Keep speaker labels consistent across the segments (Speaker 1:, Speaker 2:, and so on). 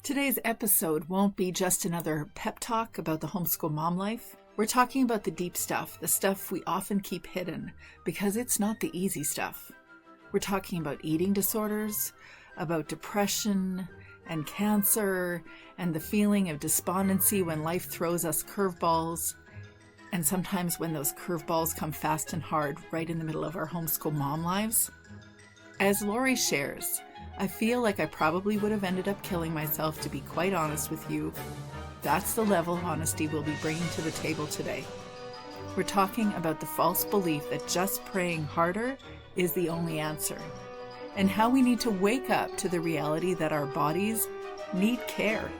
Speaker 1: Today's episode won't be just another pep talk about the homeschool mom life. We're talking about the deep stuff, the stuff we often keep hidden because it's not the easy stuff. We're talking about eating disorders, about depression and cancer, and the feeling of despondency when life throws us curveballs, and sometimes when those curveballs come fast and hard right in the middle of our homeschool mom lives. As Lori shares, I feel like I probably would have ended up killing myself, to be quite honest with you. That's the level of honesty we'll be bringing to the table today. We're talking about the false belief that just praying harder is the only answer, and how we need to wake up to the reality that our bodies need care,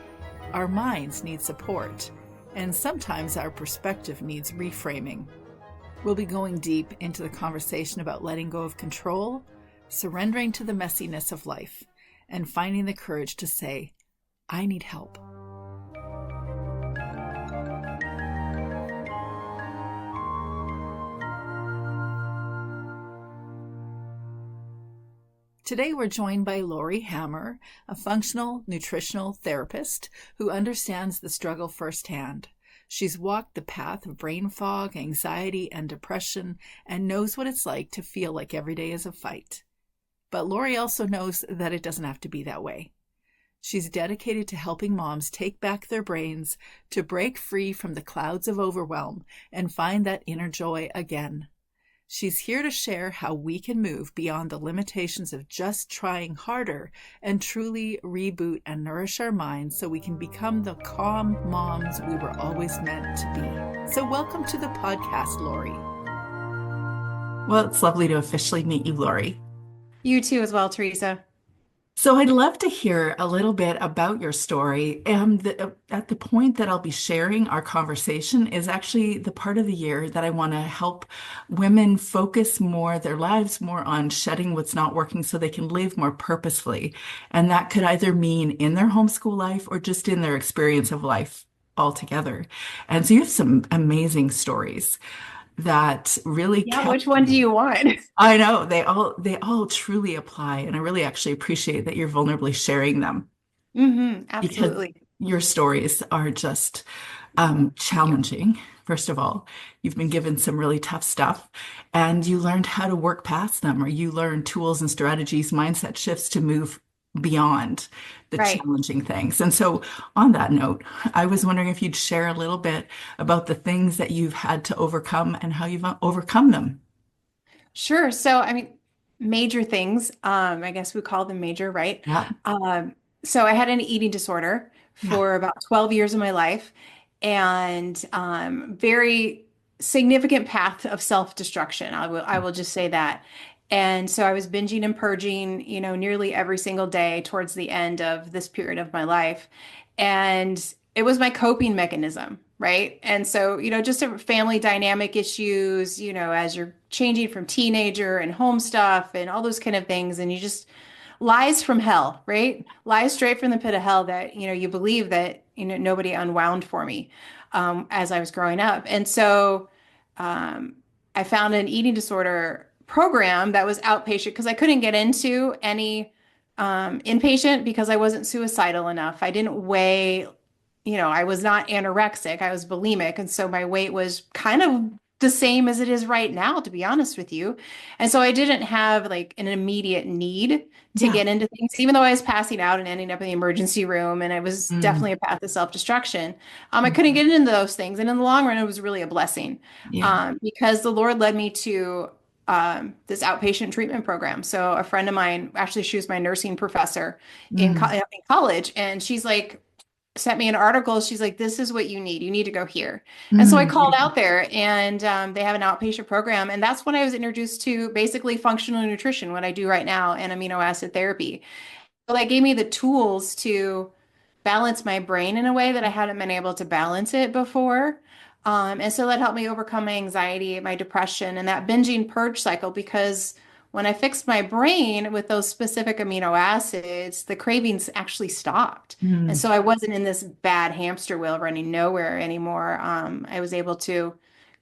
Speaker 1: our minds need support, and sometimes our perspective needs reframing. We'll be going deep into the conversation about letting go of control, surrendering to the messiness of life, and finding the courage to say, I need help. Today we're joined by Lori Hammer, a functional nutritional therapist who understands the struggle firsthand. She's walked the path of brain fog, anxiety, and depression, and knows what it's like to feel like every day is a fight. But Lori also knows that it doesn't have to be that way. She's dedicated to helping moms take back their brains, to break free from the clouds of overwhelm and find that inner joy again. She's here to share how we can move beyond the limitations of just trying harder and truly reboot and nourish our minds so we can become the calm moms we were always meant to be. So welcome to the podcast, Lori.
Speaker 2: Well, it's lovely to officially meet you, Lori.
Speaker 3: You too as well, Teresa.
Speaker 2: So I'd love to hear a little bit about your story. At the point that I'll be sharing our conversation is actually the part of the year that I want to help women focus their lives more on shedding what's not working so they can live more purposefully. And that could either mean in their homeschool life or just in their experience of life altogether. And so you have some amazing stories that really
Speaker 3: which one do you want?
Speaker 2: I know they all truly apply, and I really actually appreciate that you're vulnerably sharing them.
Speaker 3: Absolutely.
Speaker 2: Because your stories are just challenging. First of all, you've been given some really tough stuff and you learned how to work past them, or you learned tools and strategies, mindset shifts to move beyond the challenging things. And so on that note, I was wondering if you'd share a little bit about the things that you've had to overcome and how you've overcome them.
Speaker 3: Sure. So, major things, I guess we call them major, right?
Speaker 2: Yeah.
Speaker 3: So I had an eating disorder for about 12 years of my life, and very significant path of self-destruction. I will just say that. And so I was binging and purging, nearly every single day towards the end of this period of my life. And it was my coping mechanism, right? And so, just family dynamic issues, as you're changing from teenager and home stuff and all those kind of things. And you just lies from hell, right? Lies straight from the pit of hell that, you believe that, nobody unwound for me as I was growing up. And so I found an eating disorder program that was outpatient because I couldn't get into any inpatient because I wasn't suicidal enough. I didn't weigh, I was not anorexic, I was bulimic. And so my weight was kind of the same as it is right now, to be honest with you. And so I didn't have like an immediate need to get into things, even though I was passing out and ending up in the emergency room. And it was definitely a path of self-destruction. I couldn't get into those things. And in the long run, it was really a blessing because the Lord led me to this outpatient treatment program. So a friend of mine, actually, she was my nursing professor in college, and she's like, sent me an article. She's like, this is what you need. You need to go here. And so I called out there, and they have an outpatient program. And that's when I was introduced to basically functional nutrition, what I do right now, and amino acid therapy. So that gave me the tools to balance my brain in a way that I hadn't been able to balance it before. And so that helped me overcome my anxiety, my depression, and that binging purge cycle, because when I fixed my brain with those specific amino acids, the cravings actually stopped. And so I wasn't in this bad hamster wheel running nowhere anymore. I was able to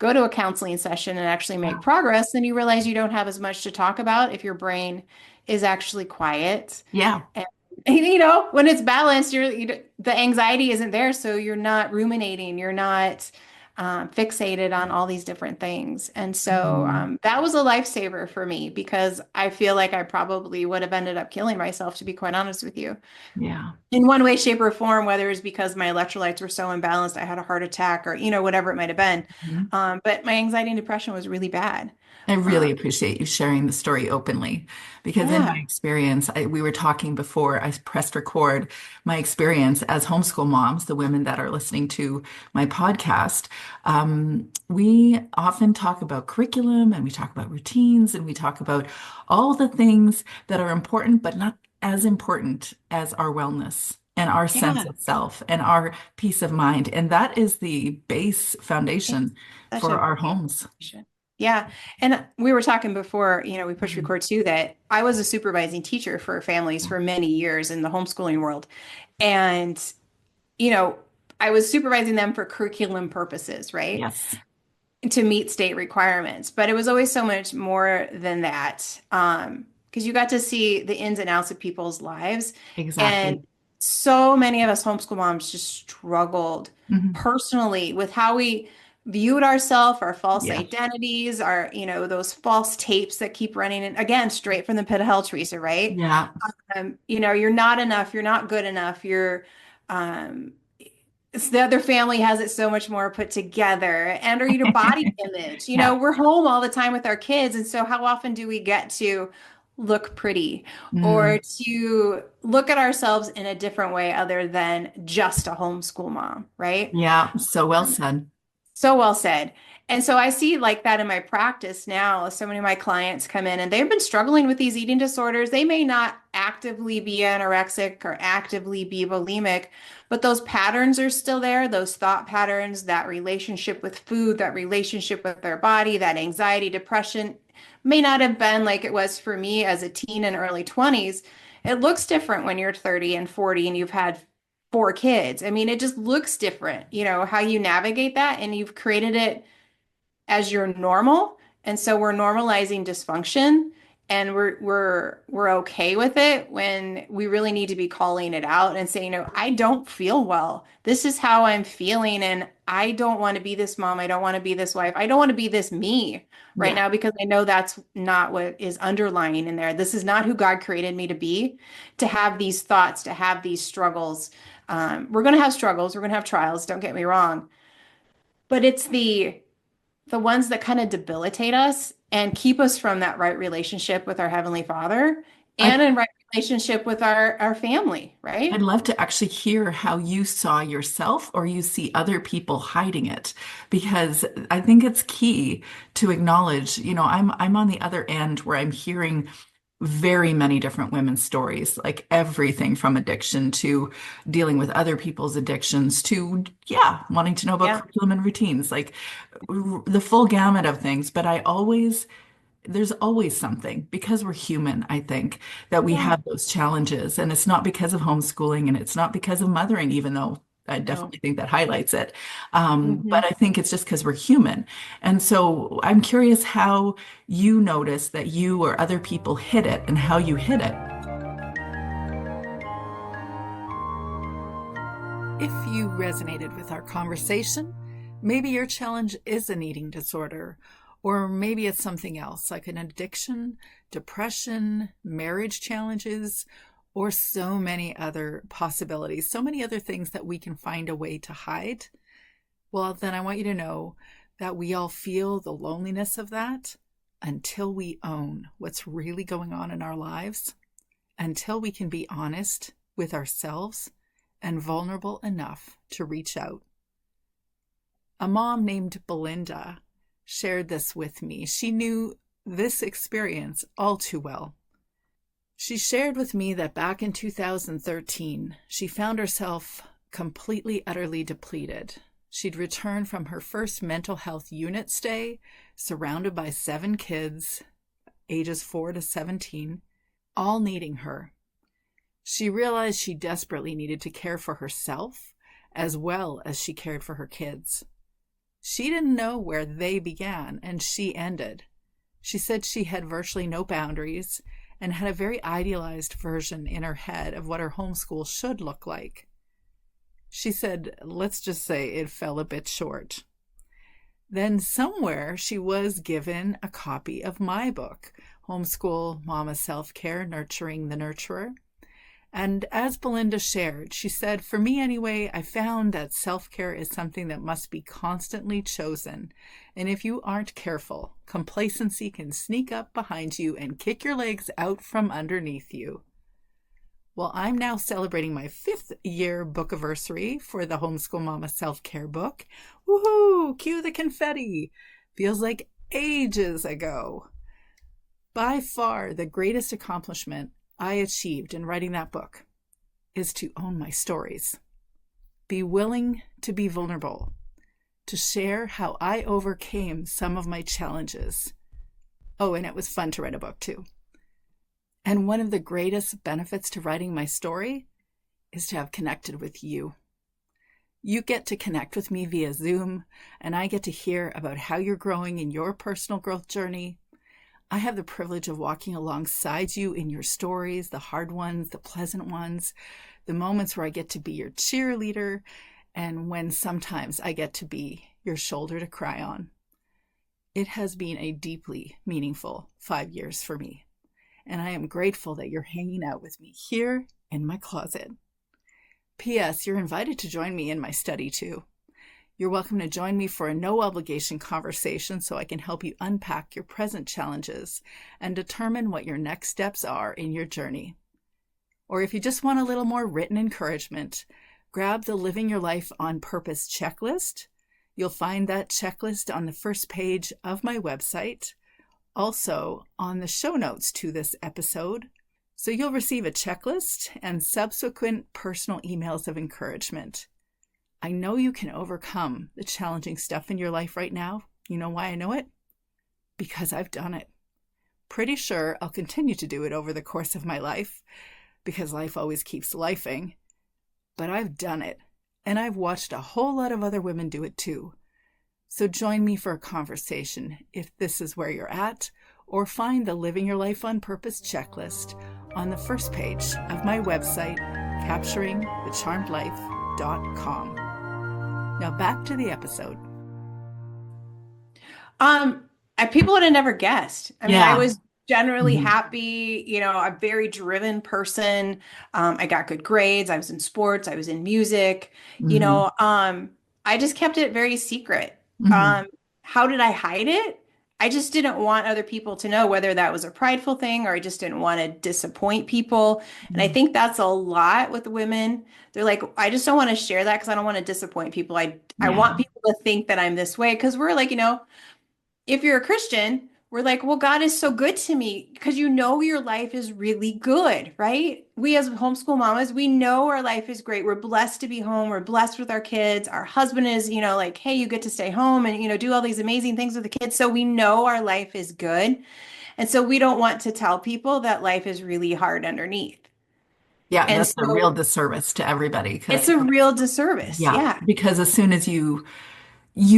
Speaker 3: go to a counseling session and actually make progress. Then you realize you don't have as much to talk about if your brain is actually quiet.
Speaker 2: Yeah.
Speaker 3: And When it's balanced, the anxiety isn't there, so you're not ruminating, you're not fixated on all these different things. And so
Speaker 2: Mhm.
Speaker 3: that was a lifesaver for me because I feel like I probably would have ended up killing myself, to be quite honest with you,
Speaker 2: Yeah.
Speaker 3: in one way, shape, or form, whether it's because my electrolytes were so imbalanced, I had a heart attack, or whatever it might have been.
Speaker 2: Mhm.
Speaker 3: But my anxiety and depression was really bad.
Speaker 2: I
Speaker 3: Uh,
Speaker 2: really appreciate you sharing the story openly because in my
Speaker 3: yeah,
Speaker 2: experience, we were talking before I pressed record, my experience as homeschool moms, the women that are listening to my podcast, we often talk about curriculum and we talk about routines and we talk about all the things that are important, but not as important as our wellness and our sense
Speaker 3: yeah,
Speaker 2: of self and our peace of mind. And that is the base
Speaker 3: it's
Speaker 2: foundation
Speaker 3: such
Speaker 2: for
Speaker 3: a
Speaker 2: our
Speaker 3: big
Speaker 2: homes.
Speaker 3: conversation. Yeah. And we were talking before, we pushed
Speaker 2: Mhm.
Speaker 3: record too, that I was a supervising teacher for families for many years in the homeschooling world. And, you know, I was supervising them for curriculum purposes, right?
Speaker 2: Yes,
Speaker 3: To meet state requirements. But it was always so much more than that. Because you got to see the ins and outs of people's lives. And
Speaker 2: exactly.
Speaker 3: so many of us homeschool moms just struggled
Speaker 2: Mhm.
Speaker 3: personally with how we viewed ourselves, our false
Speaker 2: Yeah.
Speaker 3: identities, those false tapes that keep running in, again, straight from the pit of hell, Teresa, right?
Speaker 2: Yeah.
Speaker 3: You're not enough, you're not good enough, um, the other family has it so much more put together, and or body image.
Speaker 2: Yeah.
Speaker 3: We're home all the time with our kids, and so how often do we get to look pretty or
Speaker 2: Mm.
Speaker 3: to look at ourselves in a different way other than just a homeschool mom, right?
Speaker 2: Yeah. So well said.
Speaker 3: So well said. And so I see like that in my practice now. So many of my clients come in and they've been struggling with these eating disorders. They may not actively be anorexic or actively be bulimic, but those patterns are still there. Those thought patterns, that relationship with food, that relationship with their body, that anxiety, depression may not have been like it was for me as a teen and early 20s. It looks different when you're 30 and 40 and you've had four kids. I mean, it just looks different, how you navigate that, and you've created it as your normal. And so we're normalizing dysfunction and we're okay with it when we really need to be calling it out and saying, I don't feel well. This is how I'm feeling and I don't want to be this mom. I don't want to be this wife. I don't want to be this me right
Speaker 2: Yeah.
Speaker 3: now because I know that's not what is underlying in there. This is not who God created me to be, to have these thoughts, to have these struggles. We're going to have struggles. We're going to have trials. Don't get me wrong. But it's the ones that kind of debilitate us and keep us from that right relationship with our Heavenly Father
Speaker 2: I,
Speaker 3: and in right relationship with our family,
Speaker 2: I'd
Speaker 3: right?
Speaker 2: love to actually hear how you saw yourself or you see other people hiding it, because I think it's key to acknowledge, I'm on the other end where I'm hearing very many different women's stories, like everything from addiction to dealing with other people's addictions to, yeah, wanting to know about
Speaker 3: Yeah.
Speaker 2: curriculum and routines, like the full gamut of things. But there's always something because we're human, I think, that we
Speaker 3: Yeah.
Speaker 2: have those challenges. And it's not because of homeschooling and it's not because of mothering, even though I
Speaker 3: No.
Speaker 2: definitely think that highlights it.
Speaker 3: Hmm.
Speaker 2: But I think it's just because we're human. And so I'm curious how you notice that you or other people hit it and how you hit it.
Speaker 1: If you resonated with our conversation, maybe your challenge is an eating disorder, or maybe it's something else like an addiction, depression, marriage challenges, or so many other possibilities, so many other things that we can find a way to hide. Well, then I want you to know that we all feel the loneliness of that until we own what's really going on in our lives, until we can be honest with ourselves and vulnerable enough to reach out. A mom named Belinda shared this with me. She knew this experience all too well. She shared with me that back in 2013, she found herself completely, utterly depleted. She'd returned from her first mental health unit stay, surrounded by 7 kids, ages 4 to 17, all needing her. She realized she desperately needed to care for herself as well as she cared for her kids. She didn't know where they began and she ended. She said she had virtually no boundaries and had a very idealized version in her head of what her homeschool should look like. She said, let's just say it fell a bit short. Then somewhere she was given a copy of my book, Homeschool, Mama Self-Care, Nurturing the Nurturer. And as Belinda shared, she said, for me anyway, I found that self-care is something that must be constantly chosen. And if you aren't careful, complacency can sneak up behind you and kick your legs out from underneath you. Well, I'm now celebrating my 5th year book anniversary for the Homeschool Mama Self-Care book. Woohoo! Cue the confetti. Feels like ages ago. By far, the greatest accomplishment I achieved in writing that book is to own my stories, be willing to be vulnerable, to share how I overcame some of my challenges. Oh, and it was fun to write a book too. And one of the greatest benefits to writing my story is to have connected with you. You get to connect with me via Zoom, and I get to hear about how you're growing in your personal growth journey. I have the privilege of walking alongside you in your stories, the hard ones, the pleasant ones, the moments where I get to be your cheerleader, and when sometimes I get to be your shoulder to cry on. It has been a deeply meaningful 5 years for me, and I am grateful that you're hanging out with me here in my closet. P.S. You're invited to join me in my study too. You're welcome to join me for a no-obligation conversation so I can help you unpack your present challenges and determine what your next steps are in your journey. Or if you just want a little more written encouragement, grab the Living Your Life on Purpose checklist. You'll find that checklist on the first page of my website, also on the show notes to this episode. So you'll receive a checklist and subsequent personal emails of encouragement. I know you can overcome the challenging stuff in your life right now. You know why I know it? Because I've done it. Pretty sure I'll continue to do it over the course of my life, because life always keeps lifing. But I've done it, and I've watched a whole lot of other women do it too. So join me for a conversation if this is where you're at, or find the Living Your Life on Purpose checklist on the first page of my website, capturingthecharmedlife.com. Now back to the episode.
Speaker 3: People would have never guessed. I mean,
Speaker 2: Yeah.
Speaker 3: I was generally
Speaker 2: Mhm.
Speaker 3: happy, a very driven person. I got good grades. I was in sports. I was in music.
Speaker 2: Mhm.
Speaker 3: I just kept it very secret.
Speaker 2: Mhm.
Speaker 3: How did I hide it? I just didn't want other people to know, whether that was a prideful thing or I just didn't want to disappoint people. And I think that's a lot with women. They're like, I just don't want to share that because I don't want to disappoint people. I
Speaker 2: Yeah.
Speaker 3: want people to think that I'm this way, because we're like, if you're a Christian, we're like, well, God is so good to me, because your life is really good, right? We as homeschool mamas, we know our life is great. We're blessed to be home. We're blessed with our kids. Our husband is, like, hey, you get to stay home and, do all these amazing things with the kids. So we know our life is good. And so we don't want to tell people that life is really hard underneath.
Speaker 2: Yeah,
Speaker 3: And
Speaker 2: that's a real
Speaker 3: so
Speaker 2: disservice to everybody
Speaker 3: it's
Speaker 2: because
Speaker 3: a real disservice.
Speaker 2: yeah,
Speaker 3: Yeah.
Speaker 2: because as soon as you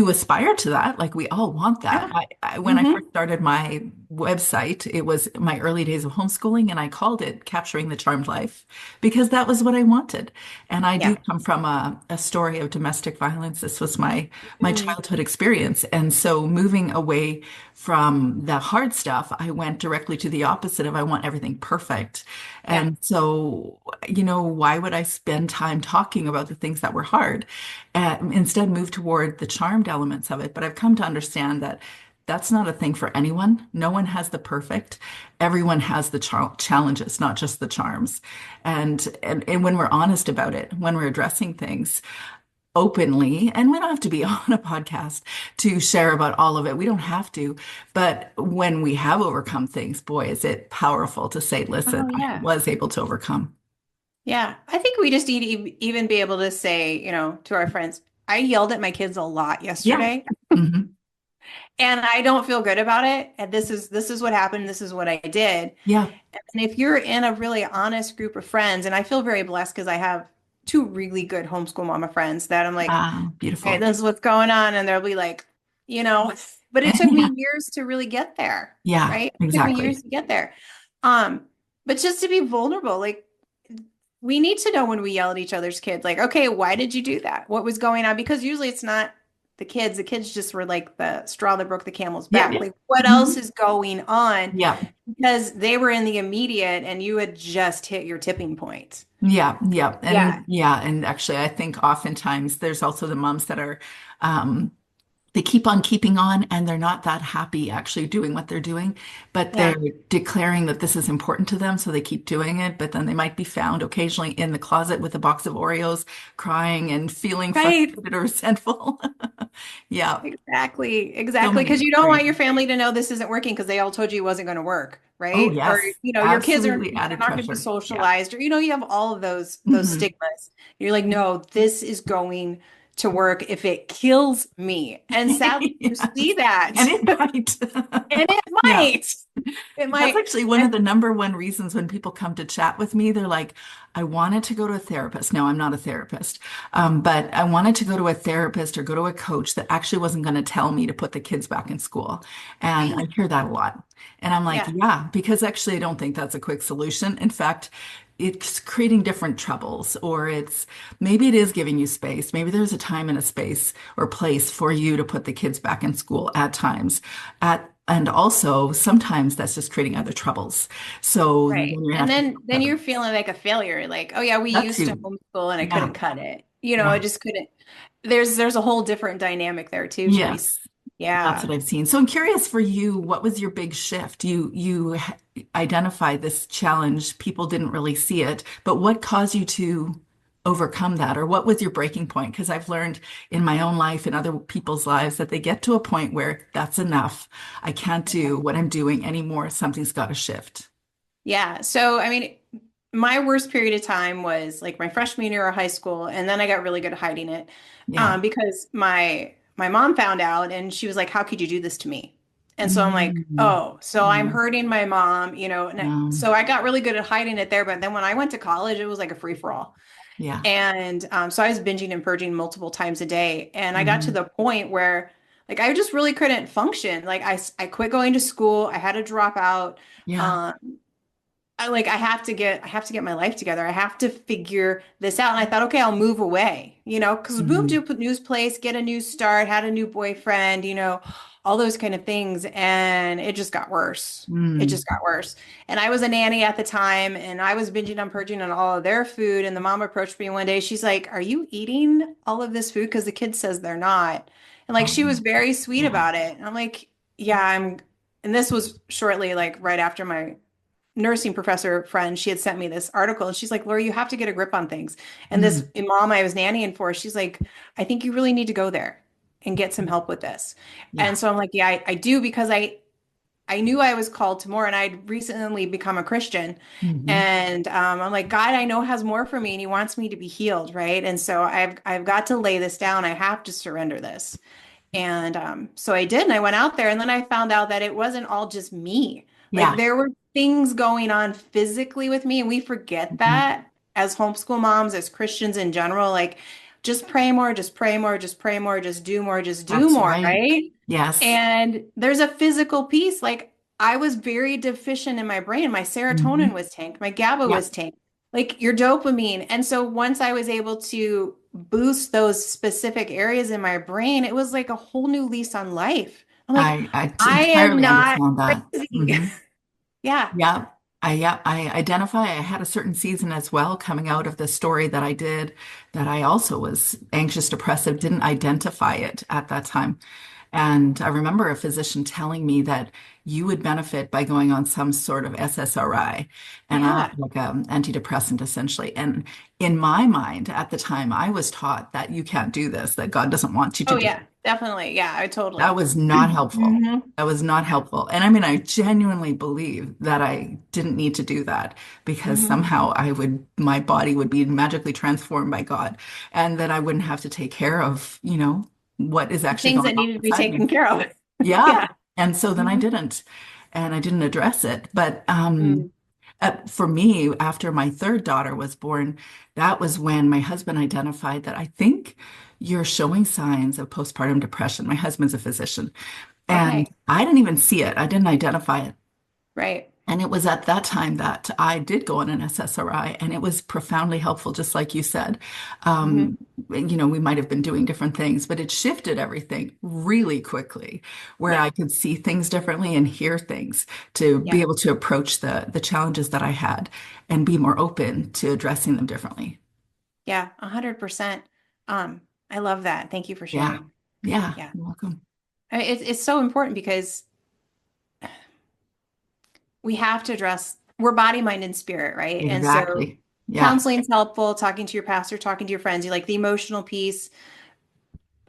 Speaker 2: aspire to that, like we all want that.
Speaker 3: Yeah.
Speaker 2: When I first started my website, it was my early days of homeschooling, and I called it Capturing the Charmed Life because that was what I wanted. And I do
Speaker 3: Yeah.
Speaker 2: come from a story of domestic violence. This was my
Speaker 3: Mm.
Speaker 2: childhood experience. And so moving away from the hard stuff, I went directly to the opposite of I want everything perfect.
Speaker 3: Yeah.
Speaker 2: And so, why would I spend time talking about the things that were hard? Instead, move toward the charmed elements of it. But I've come to understand that that's not a thing for anyone. No one has the perfect. Everyone has the challenges, not just the charms. And when we're honest about it, when we're addressing things openly, and we don't have to be on a podcast to share about all of it. We don't have to. But when we have overcome things, boy, is it powerful to say, listen,
Speaker 3: Oh,
Speaker 2: I
Speaker 3: yeah.
Speaker 2: was able to overcome.
Speaker 3: Yeah, I think we just need to even be able to say, to our friends, I yelled at my kids a lot
Speaker 2: Yeah.
Speaker 3: yesterday,
Speaker 2: Hmm.
Speaker 3: and I don't feel good about it. And this is what happened. This is what I did.
Speaker 2: Yeah.
Speaker 3: And if you're in a really honest group of friends, and I feel very blessed because I have two really good homeschool mama friends that I'm like,
Speaker 2: Ah,
Speaker 3: hey,
Speaker 2: beautiful.
Speaker 3: this is what's going on, and they'll be like, but it took me years to really get there,
Speaker 2: Yeah,
Speaker 3: right? It took me
Speaker 2: exactly.
Speaker 3: years to get there. Um, But just to be vulnerable, like we need to know when we yell at each other's kids, like, okay, why did you do that? What was going on? Because usually it's not the kids. The kids just were like the straw that broke the camel's
Speaker 2: Yeah.
Speaker 3: back.
Speaker 2: Yeah.
Speaker 3: Like, what else
Speaker 2: Mhm.
Speaker 3: is going on?
Speaker 2: Yeah.
Speaker 3: Because they were in the immediate and you had just hit your tipping point.
Speaker 2: Yeah, yeah.
Speaker 3: Yeah.
Speaker 2: And actually I think oftentimes there's also the moms that are um they keep on keeping on and they're not that happy actually doing what they're doing, but they're
Speaker 3: Yeah.
Speaker 2: declaring that this is important to them, so they keep doing it, but then they might be found occasionally in the closet with a box of Oreos, crying and feeling
Speaker 3: Right.
Speaker 2: frustrated or resentful. Yeah,
Speaker 3: Exactly.
Speaker 2: so
Speaker 3: Exactly. Because
Speaker 2: many
Speaker 3: you don't want your
Speaker 2: crazy.
Speaker 3: family to know this isn't working because they all told you it wasn't going to work,
Speaker 2: Oh,
Speaker 3: right? Or,
Speaker 2: yes,
Speaker 3: your kids are
Speaker 2: absolutely
Speaker 3: they're
Speaker 2: added
Speaker 3: not going to be
Speaker 2: pressure. Yeah.
Speaker 3: socialized, or, you have all of those
Speaker 2: Mhm.
Speaker 3: stigmas. You're like, no, this is going to work if it kills me. And sadly, you see
Speaker 2: Yes.
Speaker 3: that.
Speaker 2: And it might.
Speaker 3: And it
Speaker 2: Yeah.
Speaker 3: might. It
Speaker 2: That's
Speaker 3: might.
Speaker 2: actually one of
Speaker 3: And
Speaker 2: the number one reasons when people come to chat with me. They're like, I wanted to go to a therapist. No, I'm not a therapist. But I wanted to go to a therapist or go to a coach that actually wasn't going to tell me to put the kids back in school. And I
Speaker 3: right.
Speaker 2: hear that a lot. And I'm like,
Speaker 3: Yeah.
Speaker 2: yeah, because actually I don't think that's a quick solution. In fact, it's creating different troubles, or it's maybe it is giving you space. Maybe there's a time and a space or place for you to put the kids back in school at times. And also sometimes that's just creating other troubles. So then
Speaker 3: Right.
Speaker 2: you're gonna
Speaker 3: And
Speaker 2: have to
Speaker 3: then you're feeling like a failure. Like, oh yeah, we
Speaker 2: that
Speaker 3: used to
Speaker 2: too.
Speaker 3: homeschool and I
Speaker 2: Yeah.
Speaker 3: couldn't cut it. I
Speaker 2: Yeah.
Speaker 3: just couldn't. There's a whole different dynamic there too, Teresa.
Speaker 2: Yes. That's
Speaker 3: Yeah.
Speaker 2: what I've seen. So I'm curious for you, what was your big shift? You identified this challenge. People didn't really see it, but what caused you to overcome that? Or what was your breaking point? Because I've learned in my own life and other people's lives that they get to a point where that's enough. I can't do what I'm doing anymore. Something's got to shift.
Speaker 3: Yeah. So, I mean, my worst period of time was like my freshman year of high school, and then I got really good at hiding it,
Speaker 2: Yeah.
Speaker 3: because my mom found out, and she was like, "How could you do this to me?" And so I'm like,
Speaker 2: Mm.
Speaker 3: "Oh, so I'm
Speaker 2: Yeah.
Speaker 3: hurting my mom, so I got really good at hiding it there. But then when I went to college, it was like a free for all,
Speaker 2: Yeah.
Speaker 3: and so I was binging and purging multiple times a day, and I got to
Speaker 2: Mhm.
Speaker 3: the point where like I just really couldn't function. Like I quit going to school. I had to drop out.
Speaker 2: Yeah.
Speaker 3: Um, I have to get my life together. I have to figure this out. And I thought, okay, I'll move away, because moved
Speaker 2: Mhm.
Speaker 3: to a new place, get a new start, had a new boyfriend, all those kind of things. And it just got worse. It
Speaker 2: Mm.
Speaker 3: just got worse. And I was a nanny at the time, and I was binging and purging on all of their food. And the mom approached me one day. She's like, "Are you eating all of this food? Because the kid says they're not." And like she was
Speaker 2: Oh,
Speaker 3: very sweet
Speaker 2: yeah.
Speaker 3: about it. And I'm like, "Yeah, I'm." And this was shortly like right after my nursing professor friend, she had sent me this article, and she's like, "Laura, you have to get a grip on things." And this
Speaker 2: Mm.
Speaker 3: mom I was nannying for, she's like, "I think you really need to go there and get some help with this."
Speaker 2: Yeah.
Speaker 3: And so I'm like, "Yeah, I do," because I knew I was called to more, and I'd recently become a Christian.
Speaker 2: Hmm.
Speaker 3: And I'm like, God, I know has more for me, and He wants me to be healed, right? And so I've got to lay this down. I have to surrender this. And so I did, and I went out there, and then I found out that it wasn't all just me. Like
Speaker 2: Yeah.
Speaker 3: there were things going on physically with me, and we forget
Speaker 2: Mhm.
Speaker 3: that as homeschool moms, as Christians in general. Like, just pray more, just pray more, just pray more, just do more, just do
Speaker 2: That's
Speaker 3: more,
Speaker 2: right.
Speaker 3: right?
Speaker 2: Yes.
Speaker 3: And there's a physical piece. Like I was very deficient in my brain. My serotonin
Speaker 2: Hmm.
Speaker 3: was tanked, my GABA
Speaker 2: Yeah.
Speaker 3: was tanked, like your dopamine. And so once I was able to boost those specific areas in my brain, it was like a whole new lease on life. I'm like,
Speaker 2: I
Speaker 3: I am
Speaker 2: entirely
Speaker 3: not
Speaker 2: understand that.
Speaker 3: crazy.
Speaker 2: Hmm.
Speaker 3: Yeah.
Speaker 2: Yeah. I identify. I had a certain season as well coming out of the story that I did that I also was anxious, depressive, didn't identify it at that time. And I remember a physician telling me that you would benefit by going on some sort of SSRI and
Speaker 3: Yeah.
Speaker 2: like antidepressant essentially. And in my mind at the time, I was taught that you can't do this, that God doesn't want you to
Speaker 3: Oh,
Speaker 2: do.
Speaker 3: yeah. Definitely. Yeah. I
Speaker 2: That
Speaker 3: totally.
Speaker 2: was not helpful.
Speaker 3: hmm
Speaker 2: That was not helpful. And I mean, I genuinely believe that I didn't need to do that because
Speaker 3: hmm
Speaker 2: somehow my body would be magically transformed by God and that I wouldn't have to take care of, what is actually
Speaker 3: Things
Speaker 2: going
Speaker 3: that
Speaker 2: on
Speaker 3: needed to be
Speaker 2: inside me.
Speaker 3: taken care of.
Speaker 2: Yeah.
Speaker 3: Yeah.
Speaker 2: And so then I
Speaker 3: Mhm.
Speaker 2: didn't, and I didn't address it. But
Speaker 3: Mm.
Speaker 2: for me, after my third daughter was born, that was when my husband identified that I think you're showing signs of postpartum depression. My husband's a physician, and
Speaker 3: Okay.
Speaker 2: I didn't even see it. I didn't identify it.
Speaker 3: Right.
Speaker 2: And it was at that time that I did go on an SSRI, and it was profoundly helpful, just like you said.
Speaker 3: Hmm.
Speaker 2: Um, we might have been doing different things, but it shifted everything really quickly, where
Speaker 3: Yeah.
Speaker 2: I could see things differently and hear things to be
Speaker 3: Yeah.
Speaker 2: able to approach the challenges that I had and be more open to addressing them differently.
Speaker 3: Yeah. 100%. I love that. Thank you for
Speaker 2: Yeah.
Speaker 3: sharing.
Speaker 2: Yeah.
Speaker 3: Yeah.
Speaker 2: You're welcome.
Speaker 3: It's so important because we have to address, we're body, mind, and spirit, right? And so
Speaker 2: Exactly. Yeah.
Speaker 3: counseling is helpful, talking to your pastor, talking to your friends, you like the emotional piece,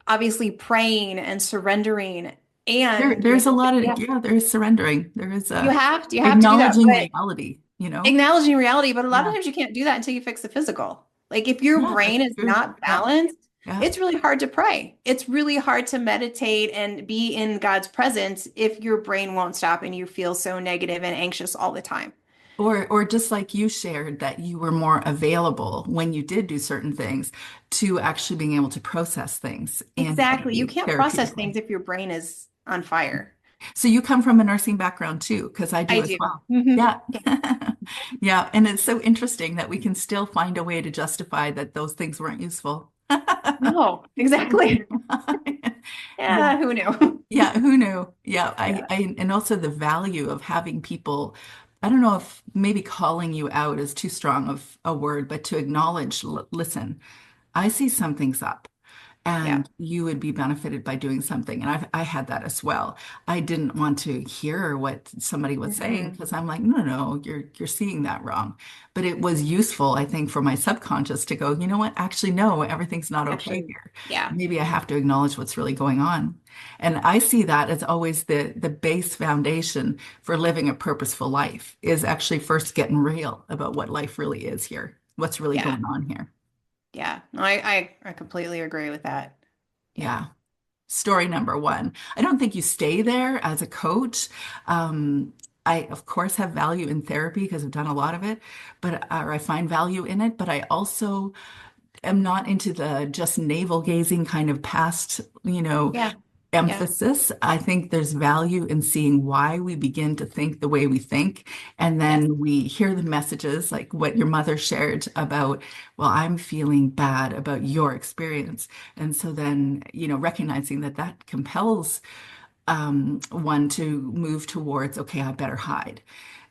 Speaker 3: obviously praying and surrendering. And,
Speaker 2: There's a lot of,
Speaker 3: yeah,
Speaker 2: yeah, there's surrendering. There is
Speaker 3: you have to do that.
Speaker 2: acknowledging
Speaker 3: But
Speaker 2: reality, you know?
Speaker 3: acknowledging reality, but a lot of
Speaker 2: Yeah.
Speaker 3: times you can't do that until you fix the physical. Like if your
Speaker 2: Yeah,
Speaker 3: brain
Speaker 2: that's
Speaker 3: is
Speaker 2: true.
Speaker 3: not
Speaker 2: Yeah.
Speaker 3: balanced,
Speaker 2: Yeah.
Speaker 3: it's really hard to pray. It's really hard to meditate and be in God's presence if your brain won't stop and you feel so negative and anxious all the time.
Speaker 2: Or just like you shared that you were more available when you did do certain things to actually being able to process things in
Speaker 3: Exactly. You
Speaker 2: a
Speaker 3: can't process
Speaker 2: therapeutic way.
Speaker 3: things if your brain is on fire.
Speaker 2: So you come from a nursing background too, because I do
Speaker 3: I
Speaker 2: as
Speaker 3: do.
Speaker 2: well.
Speaker 3: Mhm.
Speaker 2: Yeah. Yeah. And it's so interesting that we can still find a way to justify that those things weren't useful.
Speaker 3: No, exactly.
Speaker 2: Yeah.
Speaker 3: Yeah, who knew?
Speaker 2: Yeah, who knew? Yeah,
Speaker 3: Yeah.
Speaker 2: and also the value of having people, I don't know if maybe calling you out is too strong of a word, but to acknowledge, listen, I see something's up
Speaker 3: Yeah.
Speaker 2: and you would be benefited by doing something. And I had that as well. I didn't want to hear what somebody was saying
Speaker 3: Hmm.
Speaker 2: because I'm like, no, no, you're seeing that wrong. But it was useful, I think, for my subconscious to go, you know what? Actually, no, everything's not okay
Speaker 3: Actually,
Speaker 2: here.
Speaker 3: yeah.
Speaker 2: Maybe I have to acknowledge what's really going on. And I see that as always the base foundation for living a purposeful life is actually first getting real about what life really is here, what's really
Speaker 3: Yeah.
Speaker 2: going on here.
Speaker 3: Yeah. No, I completely agree with that. Yeah.
Speaker 2: Yeah. Story number one. I don't think you stay there as a coach. Um, I, of course, have value in therapy because I've done a lot of it, but or I find value in it. But I also am not into the just navel gazing kind of past,
Speaker 3: Yeah. Yeah.
Speaker 2: emphasis. I think there's value in seeing why we begin to think the way we think. And
Speaker 3: Yes.
Speaker 2: then we hear the messages like what your mother shared about, well, I'm feeling bad about your experience. And so then, recognizing that that compels one to move towards, okay, I better hide.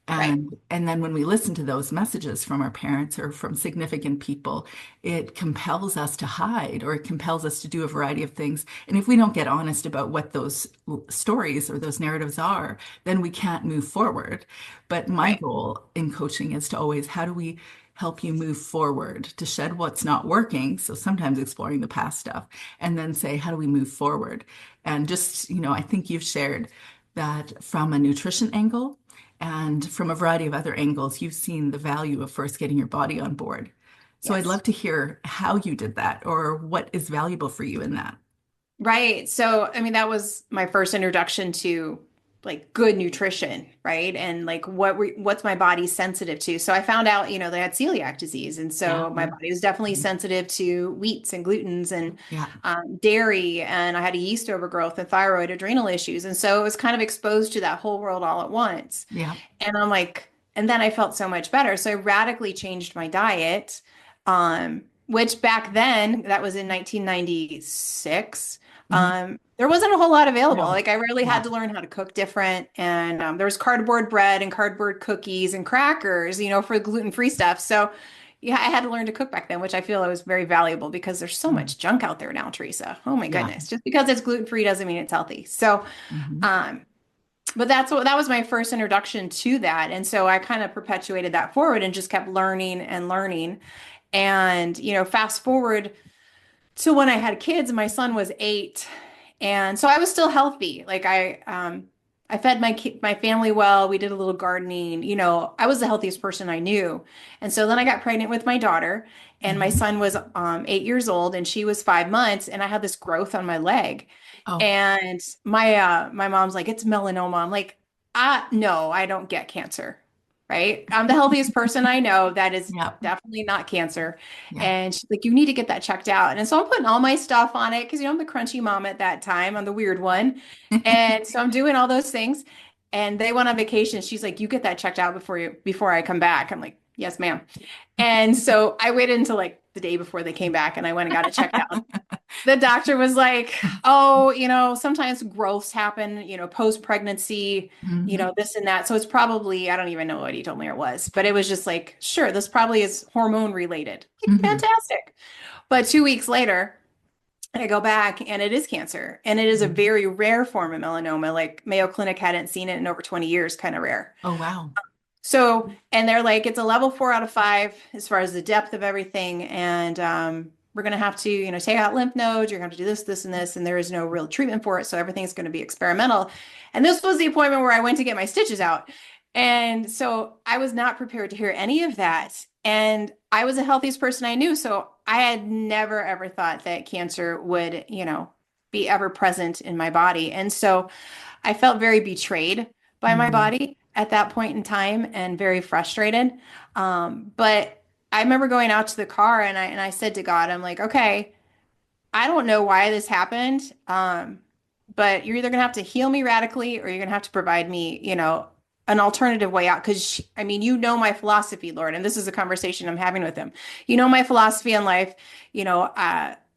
Speaker 3: Right.
Speaker 2: And then when we listen to those messages from our parents or from significant people, it compels us to hide or it compels us to do a variety of things. And if we don't get honest about what those stories or those narratives are, then we can't move forward. But my
Speaker 3: Right.
Speaker 2: goal in coaching is to always, how do we help you move forward to shed what's not working? So sometimes exploring the past stuff and then say, how do we move forward? And just, I think you've shared that from a nutrition angle and from a variety of other angles, you've seen the value of first getting your body on board. So I'd
Speaker 3: Yes.
Speaker 2: love to hear how you did that or what is valuable for you in that.
Speaker 3: Right. So, I mean, that was my first introduction to like good nutrition, right? And like what's my body sensitive to. So I found out, they had celiac disease. And
Speaker 2: Yeah.
Speaker 3: so my body was definitely sensitive to wheats and glutens and
Speaker 2: Yeah.
Speaker 3: dairy. And I had a yeast overgrowth and thyroid adrenal issues. And so it was kind of exposed to that whole world all at once.
Speaker 2: Yeah.
Speaker 3: And I'm like, and then I felt so much better. So I radically changed my diet, which back then, that was in 1996.
Speaker 2: Mhm.
Speaker 3: There wasn't a whole lot available.
Speaker 2: No.
Speaker 3: Like I really had
Speaker 2: Yeah.
Speaker 3: to learn how to cook different. And there was cardboard bread and cardboard cookies and crackers, for gluten-free stuff. So yeah, I had to learn to cook back then, which I feel was very valuable because there's so
Speaker 2: Mm.
Speaker 3: much junk out there now, Teresa. Oh my
Speaker 2: Yeah.
Speaker 3: goodness. Just because it's gluten-free doesn't mean it's healthy. So,
Speaker 2: Mhm.
Speaker 3: um, but that was my first introduction to that. And so I kind of perpetuated that forward and just kept learning and learning. And, fast forward to when I had kids, my son was 8. And so I was still healthy. Like I fed my family well. We did a little gardening. I was the healthiest person I knew. And so then I got pregnant with my daughter, and my
Speaker 2: Mhm.
Speaker 3: son was 8 years old, and she was 5 months, and I had this growth on my leg.
Speaker 2: Oh,
Speaker 3: And my mom's like, it's melanoma. I'm like, no, I don't get cancer. Right? I'm the healthiest person I know. That is
Speaker 2: yeah.
Speaker 3: definitely not cancer.
Speaker 2: Yeah.
Speaker 3: And she's like, you need to get that checked out. And so I'm putting all my stuff on it because I'm the crunchy mom at that time. I'm the weird one. And so I'm doing all those things. And they went on vacation. She's like, you get that checked out before I come back. I'm like, yes, ma'am. And so I waited until like the day before they came back and I went and got it checked out. The doctor was like, oh, sometimes growths happen, post-pregnancy,
Speaker 2: Mhm.
Speaker 3: this and that. So it's probably, I don't even know what he told me it was, but it was just like, sure, this probably is hormone related. Like,
Speaker 2: Mhm.
Speaker 3: fantastic. But 2 weeks later, I go back and it is cancer. And it is a
Speaker 2: Mhm.
Speaker 3: very rare form of melanoma. Like Mayo Clinic hadn't seen it in over 20 years, kind of rare.
Speaker 2: Oh, wow.
Speaker 3: So, and they're like, it's a level 4 out of 5 as far as the depth of everything. And we're going to have to, take out lymph nodes. You're going to have to do this, this, and this. And there is no real treatment for it. So everything's going to be experimental. And this was the appointment where I went to get my stitches out. And so I was not prepared to hear any of that. And I was the healthiest person I knew. So I had never, ever thought that cancer would, be ever present in my body. And so I felt very betrayed by my
Speaker 2: Mm.
Speaker 3: body at that point in time and very frustrated. But I remember going out to the car and I said to God, I'm like, okay, I don't know why this happened. But you're either gonna have to heal me radically or you're gonna have to provide me, an alternative way out. Because I mean, my philosophy, Lord, and this is a conversation I'm having with him. My philosophy in life,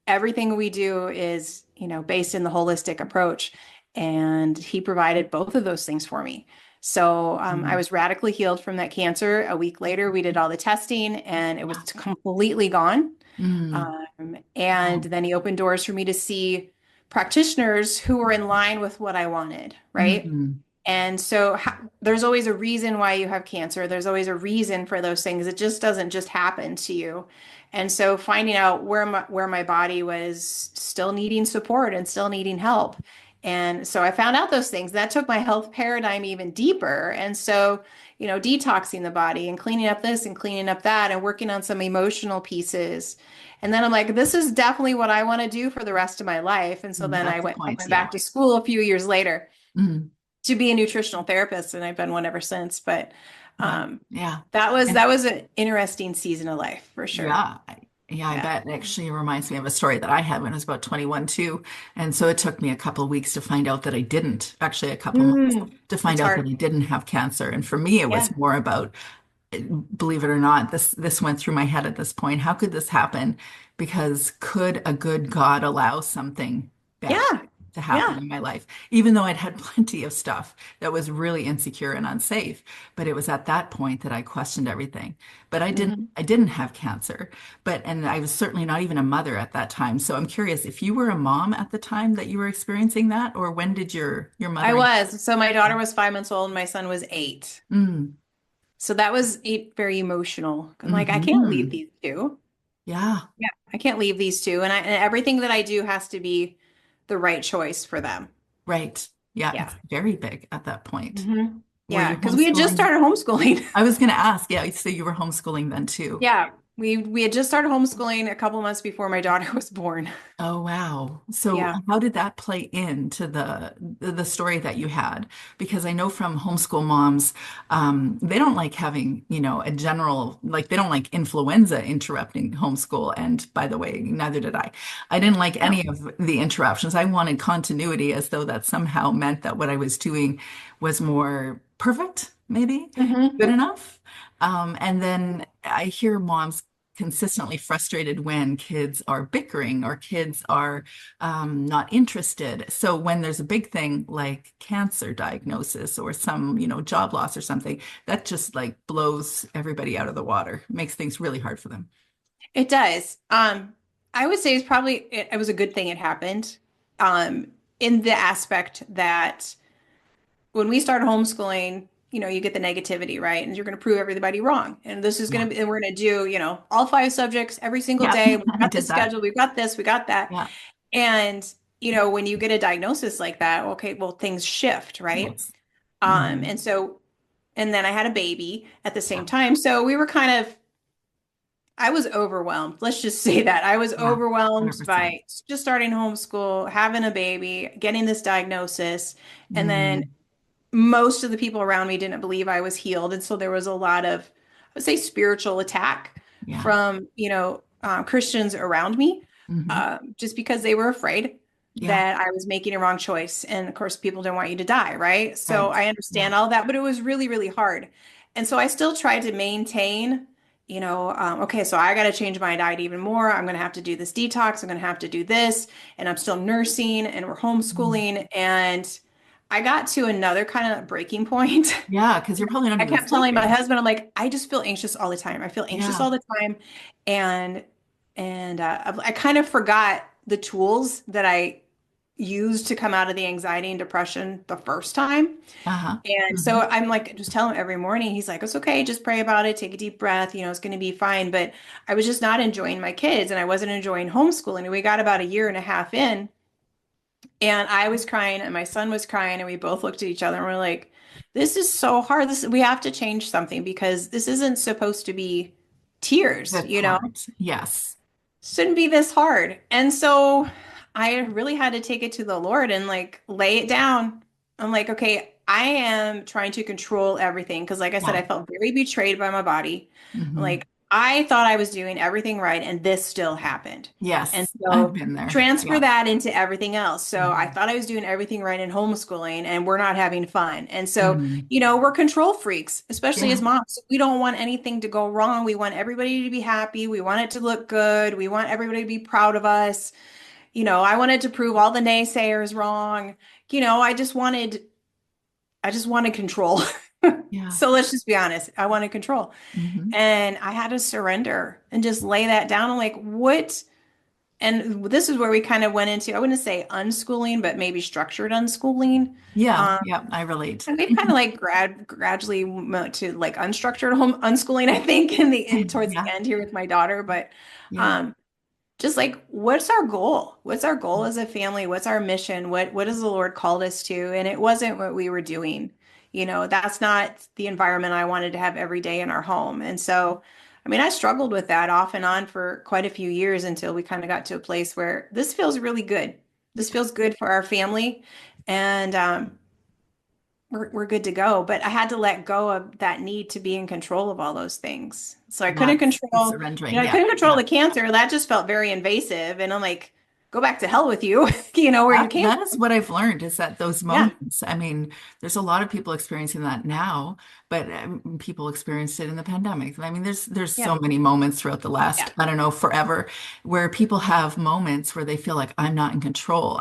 Speaker 3: everything we do is, based in the holistic approach. And he provided both of those things for me. So I
Speaker 2: Mm.
Speaker 3: was radically healed from that cancer. A week later, we did all the testing and it was
Speaker 2: Wow.
Speaker 3: completely gone.
Speaker 2: Mm.
Speaker 3: And
Speaker 2: Wow.
Speaker 3: then he opened doors for me to see practitioners who were in line with what I wanted, right?
Speaker 2: Mm.
Speaker 3: And so there's always a reason why you have cancer. There's always a reason for those things. It just doesn't just happen to you. And so finding out where my body was still needing support and still needing help. And so I found out those things. That took my health paradigm even deeper. And so, detoxing the body and cleaning up this and cleaning up that and working on some emotional pieces. And then I'm like, this is definitely what I want to do for the rest of my life. And so then I
Speaker 2: That's the
Speaker 3: went, I
Speaker 2: point.
Speaker 3: went
Speaker 2: Yeah.
Speaker 3: back to school a few years later
Speaker 2: Mm.
Speaker 3: to be a nutritional therapist, and I've been one ever since. But
Speaker 2: Wow.
Speaker 3: um,
Speaker 2: Yeah.
Speaker 3: that was
Speaker 2: And
Speaker 3: that was an interesting season of life for sure.
Speaker 2: yeah. Yeah, I
Speaker 3: Yeah.
Speaker 2: bet. It actually reminds me of a story that I had when I was about 21 too. And so it took me a couple of weeks to find out that I didn't, actually a couple months to find
Speaker 3: It's
Speaker 2: out that
Speaker 3: hard.
Speaker 2: I didn't have cancer. And for me, it
Speaker 3: Yeah.
Speaker 2: was more about, believe it or not, this went through my head at this point. How could this happen? Because could a good God allow something bad
Speaker 3: Yeah.
Speaker 2: to happen
Speaker 3: Yeah.
Speaker 2: in my life? Even though I'd had plenty of stuff that was really insecure and unsafe. But it was at that point that I questioned everything. But
Speaker 3: Mhm.
Speaker 2: I didn't have cancer. And I was certainly not even a mother at that time. So I'm curious if you were a mom at the time that you were experiencing that, or when did your
Speaker 3: I
Speaker 2: mother?
Speaker 3: was. So my daughter was 5 months old, and my son was 8.
Speaker 2: Mm,
Speaker 3: So that was very emotional. I'm like, I can't leave
Speaker 2: hmm.
Speaker 3: these two.
Speaker 2: Yeah.
Speaker 3: Yeah, I can't leave these two. And everything that I do has to be the right choice for them.
Speaker 2: Right. Yeah,
Speaker 3: Yeah.
Speaker 2: it's very big at that point. Were
Speaker 3: Yeah,
Speaker 2: you
Speaker 3: because we had just
Speaker 2: homeschooling?
Speaker 3: started homeschooling.
Speaker 2: I was going to ask. Yeah, so you were homeschooling then too.
Speaker 3: Yeah, we had just started homeschooling a couple months before my daughter was born.
Speaker 2: Oh, wow. So
Speaker 3: Yeah.
Speaker 2: how did that play into the story that you had? Because I know from homeschool moms, they don't like having, a general, like they don't like influenza interrupting homeschool. And by the way, neither did I. I didn't like
Speaker 3: No.
Speaker 2: any of the interruptions. I wanted continuity as though that somehow meant that what I was doing was more perfect, maybe
Speaker 3: Hmm.
Speaker 2: good enough. And then I hear moms consistently frustrated when kids are bickering or kids are not interested. So when there's a big thing like cancer diagnosis or some, job loss or something, that just like blows everybody out of the water, makes things really hard for them.
Speaker 3: It does. I would say it was a good thing it happened. In the aspect that when we started homeschooling, you get the negativity, right? And you're going to prove everybody wrong. And this is
Speaker 2: Yeah.
Speaker 3: going to be, and we're going to do, all 5 subjects every single
Speaker 2: Yeah.
Speaker 3: day. We've
Speaker 2: I
Speaker 3: got this
Speaker 2: did that.
Speaker 3: schedule, we've got this, we got that.
Speaker 2: Yeah.
Speaker 3: And, when you get a diagnosis like that, okay, well, things shift, right?
Speaker 2: Yes. Mhm.
Speaker 3: And so, and then I had a baby at the same
Speaker 2: Yeah.
Speaker 3: time. So we were I was overwhelmed. Let's just say that. I was
Speaker 2: Yeah.
Speaker 3: overwhelmed
Speaker 2: 100%.
Speaker 3: by just starting homeschool, having a baby, getting this diagnosis. And then
Speaker 2: Mm.
Speaker 3: most of the people around me didn't believe I was healed. And so there was a lot of, I would say, spiritual attack
Speaker 2: Yeah.
Speaker 3: from, Christians around me,
Speaker 2: Hmm.
Speaker 3: just because they were afraid.
Speaker 2: Yeah.
Speaker 3: that I was making a wrong choice. And of course, people don't want you to die, right? So
Speaker 2: Right.
Speaker 3: I
Speaker 2: Yeah.
Speaker 3: understand all that, but it was really, really hard. And so I still tried to maintain, okay, so I got to change my diet even more. I'm going to have to do this detox. I'm going to have to do this. And I'm still nursing and we're
Speaker 2: Mhm.
Speaker 3: homeschooling. And I got to another kind of breaking point.
Speaker 2: Yeah, because you're probably not
Speaker 3: I
Speaker 2: even
Speaker 3: kept telling my
Speaker 2: sleeping.
Speaker 3: husband, I'm like, I just feel anxious all the time. I feel anxious
Speaker 2: Yeah.
Speaker 3: all the time. And I kind of forgot the tools that I used to come out of the anxiety and depression the first time.
Speaker 2: Uh-huh.
Speaker 3: And so
Speaker 2: Hmm.
Speaker 3: I'm like, just tell him every morning. He's like, it's okay. Just pray about it. Take a deep breath. It's going to be fine. But I was just not enjoying my kids and I wasn't enjoying homeschooling. And we got about a year and a half in. And I was crying and my son was crying and we both looked at each other and we're like, this is so hard. We have to change something because this isn't supposed to be tears,
Speaker 2: That's hard. Yes.
Speaker 3: shouldn't be this hard. And so I really had to take it to the Lord and like lay it down. I'm like, okay, I am trying to control everything because like I said,
Speaker 2: Yeah.
Speaker 3: I felt very betrayed by my body.
Speaker 2: Hmm.
Speaker 3: Like I thought I was doing everything right and this still happened. And
Speaker 2: Yes. I've
Speaker 3: so
Speaker 2: been there.
Speaker 3: transfer
Speaker 2: Yeah.
Speaker 3: that into everything else. So I
Speaker 2: Hmm.
Speaker 3: thought I was doing everything right in homeschooling and we're not having fun. And so,
Speaker 2: Hmm.
Speaker 3: we're control freaks, especially
Speaker 2: Yeah.
Speaker 3: as moms. We don't want anything to go wrong. We want everybody to be happy. We want it to look good. We want everybody to be proud of us. I wanted to prove all the naysayers wrong. I just wanted control.
Speaker 2: Yeah.
Speaker 3: So let's just be honest. I wanted control.
Speaker 2: Hmm.
Speaker 3: And I had to surrender and just lay that down. I'm like, what? And this is where we kind of went into, I wouldn't say unschooling, but maybe structured unschooling.
Speaker 2: Yeah.
Speaker 3: Um,
Speaker 2: Yeah. I relate.
Speaker 3: and we've kind of like gradually moved to like unstructured home unschooling, I think, towards the
Speaker 2: Yeah.
Speaker 3: end here with my daughter. But
Speaker 2: Yeah.
Speaker 3: um, just like, what's our goal? What's our goal as a family? What's our mission? What has the Lord called us to? And it wasn't what we were doing. That's not the environment I wanted to have every day in our home. And so, I mean, I struggled with that off and on for quite a few years until we kind of got to a place where this feels really good. This feels good for our family. And we're good to go. But I had to let go of that need to be in control of all those things. So I couldn't
Speaker 2: That's the
Speaker 3: control,
Speaker 2: surrendering.
Speaker 3: I
Speaker 2: Yeah.
Speaker 3: couldn't control
Speaker 2: Yeah.
Speaker 3: the cancer. That just felt very invasive. And I'm like, go back to hell with you, where you came
Speaker 2: That is
Speaker 3: from.
Speaker 2: what I've learned is that those
Speaker 3: Yeah.
Speaker 2: moments, I mean, there's a lot of people experiencing that now, but people experienced it in the pandemic. I mean, there's
Speaker 3: Yeah.
Speaker 2: so many moments throughout the
Speaker 3: Yeah.
Speaker 2: last, I don't know, forever where people have moments where they feel like I'm not in control.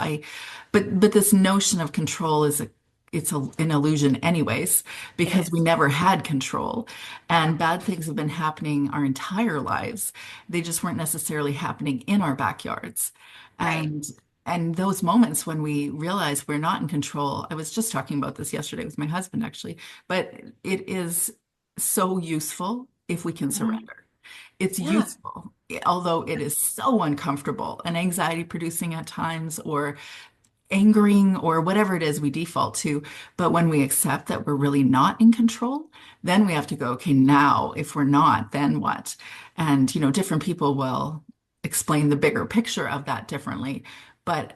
Speaker 2: But this notion of control is an illusion anyways,
Speaker 3: It
Speaker 2: because we
Speaker 3: is.
Speaker 2: never had control
Speaker 3: Yeah.
Speaker 2: and bad things have been happening our entire lives. They just weren't necessarily happening in our backyards.
Speaker 3: Right.
Speaker 2: And those moments when we realize we're not in control, I was just talking about this yesterday with my husband, actually, but it is so useful if we can
Speaker 3: Mhm.
Speaker 2: surrender. It's
Speaker 3: Yeah.
Speaker 2: useful, although it is so uncomfortable and anxiety producing at times, or angering, or whatever it is we default to. But when we accept that we're really not in control, then we have to go, okay, now if we're not, then what? And, different people will explain the bigger picture of that differently. But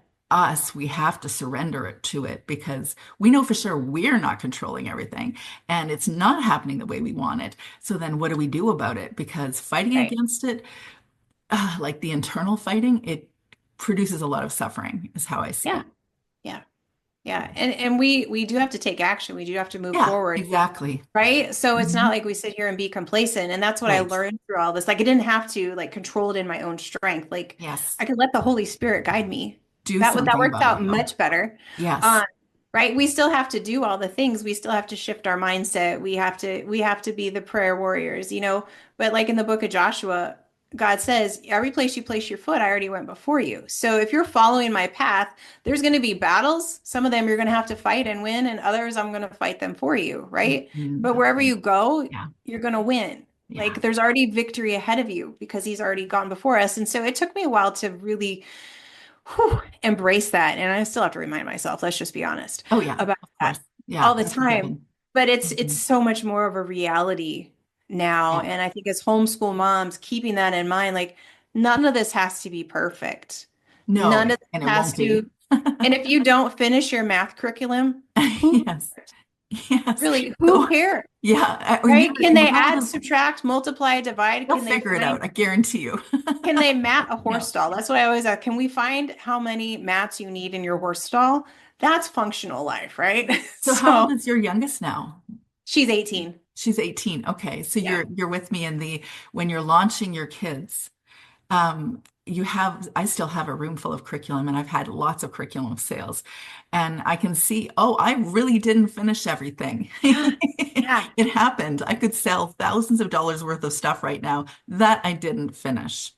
Speaker 2: we have to surrender it to it because we know for sure we're not controlling everything and it's not happening the way we want it. So then what do we do about it? Because fighting
Speaker 3: Right.
Speaker 2: against it, like the internal fighting, it produces a lot of suffering, is how I see
Speaker 3: Yeah.
Speaker 2: it.
Speaker 3: Yeah. Yeah. And we do have to take action. We do have to move
Speaker 2: Yeah,
Speaker 3: forward.
Speaker 2: exactly.
Speaker 3: Right. So it's not
Speaker 2: Mhm.
Speaker 3: like we sit here and be complacent. And that's what I
Speaker 2: Right.
Speaker 3: learned through all this. Like I didn't have to like control it in my own strength. Like
Speaker 2: Yes.
Speaker 3: I could let the Holy Spirit guide me.
Speaker 2: Do
Speaker 3: That
Speaker 2: something
Speaker 3: works
Speaker 2: about it
Speaker 3: out
Speaker 2: though.
Speaker 3: much better.
Speaker 2: Yes.
Speaker 3: Um, right. We still have to do all the things. We still have to shift our mindset. We have to be the prayer warriors. But like in the book of Joshua, God says, every place you place your foot, I already went before you. So if you're following my path, there's going to be battles. Some of them you're going to have to fight and win, and others I'm going to fight them for you, right?
Speaker 2: Mhm.
Speaker 3: But
Speaker 2: That's
Speaker 3: wherever
Speaker 2: right.
Speaker 3: you go,
Speaker 2: Yeah.
Speaker 3: you're going to win.
Speaker 2: Yeah.
Speaker 3: Like there's already victory ahead of you because he's already gone before us. And so it took me a while to really embrace that. And I still have to remind myself, let's just be honest
Speaker 2: Oh yeah,
Speaker 3: about
Speaker 2: of
Speaker 3: that
Speaker 2: course. Yeah,
Speaker 3: all the
Speaker 2: that's a
Speaker 3: time.
Speaker 2: given.
Speaker 3: But it's
Speaker 2: Mhm.
Speaker 3: so much more of a reality now.
Speaker 2: Yeah.
Speaker 3: And I think as homeschool moms, keeping that in mind, like none of this has to be perfect.
Speaker 2: No,
Speaker 3: None of
Speaker 2: and
Speaker 3: this
Speaker 2: it
Speaker 3: has
Speaker 2: won't be.
Speaker 3: to. And if you don't finish your math curriculum, who
Speaker 2: Yes. Yes.
Speaker 3: Really, who
Speaker 2: So,
Speaker 3: cares?
Speaker 2: yeah.
Speaker 3: Right? Can
Speaker 2: And
Speaker 3: they
Speaker 2: with all
Speaker 3: add,
Speaker 2: the,
Speaker 3: subtract, multiply, divide?
Speaker 2: they'll
Speaker 3: Can they
Speaker 2: figure it
Speaker 3: find,
Speaker 2: out. I guarantee you.
Speaker 3: can they mat a horse
Speaker 2: No.
Speaker 3: stall? That's what I always ask. Can we find how many mats you need in your horse stall? That's functional life, right?
Speaker 2: So how old
Speaker 3: So
Speaker 2: is your youngest now?
Speaker 3: she's 18.
Speaker 2: She's 18. Okay. So
Speaker 3: Yeah.
Speaker 2: you're with me in the when you're launching your kids, you have I still have a room full of curriculum and I've had lots of curriculum sales. And I can see, oh, I really didn't finish everything.
Speaker 3: Yeah. Yeah.
Speaker 2: It happened. I could sell thousands of dollars worth of stuff right now that I didn't finish.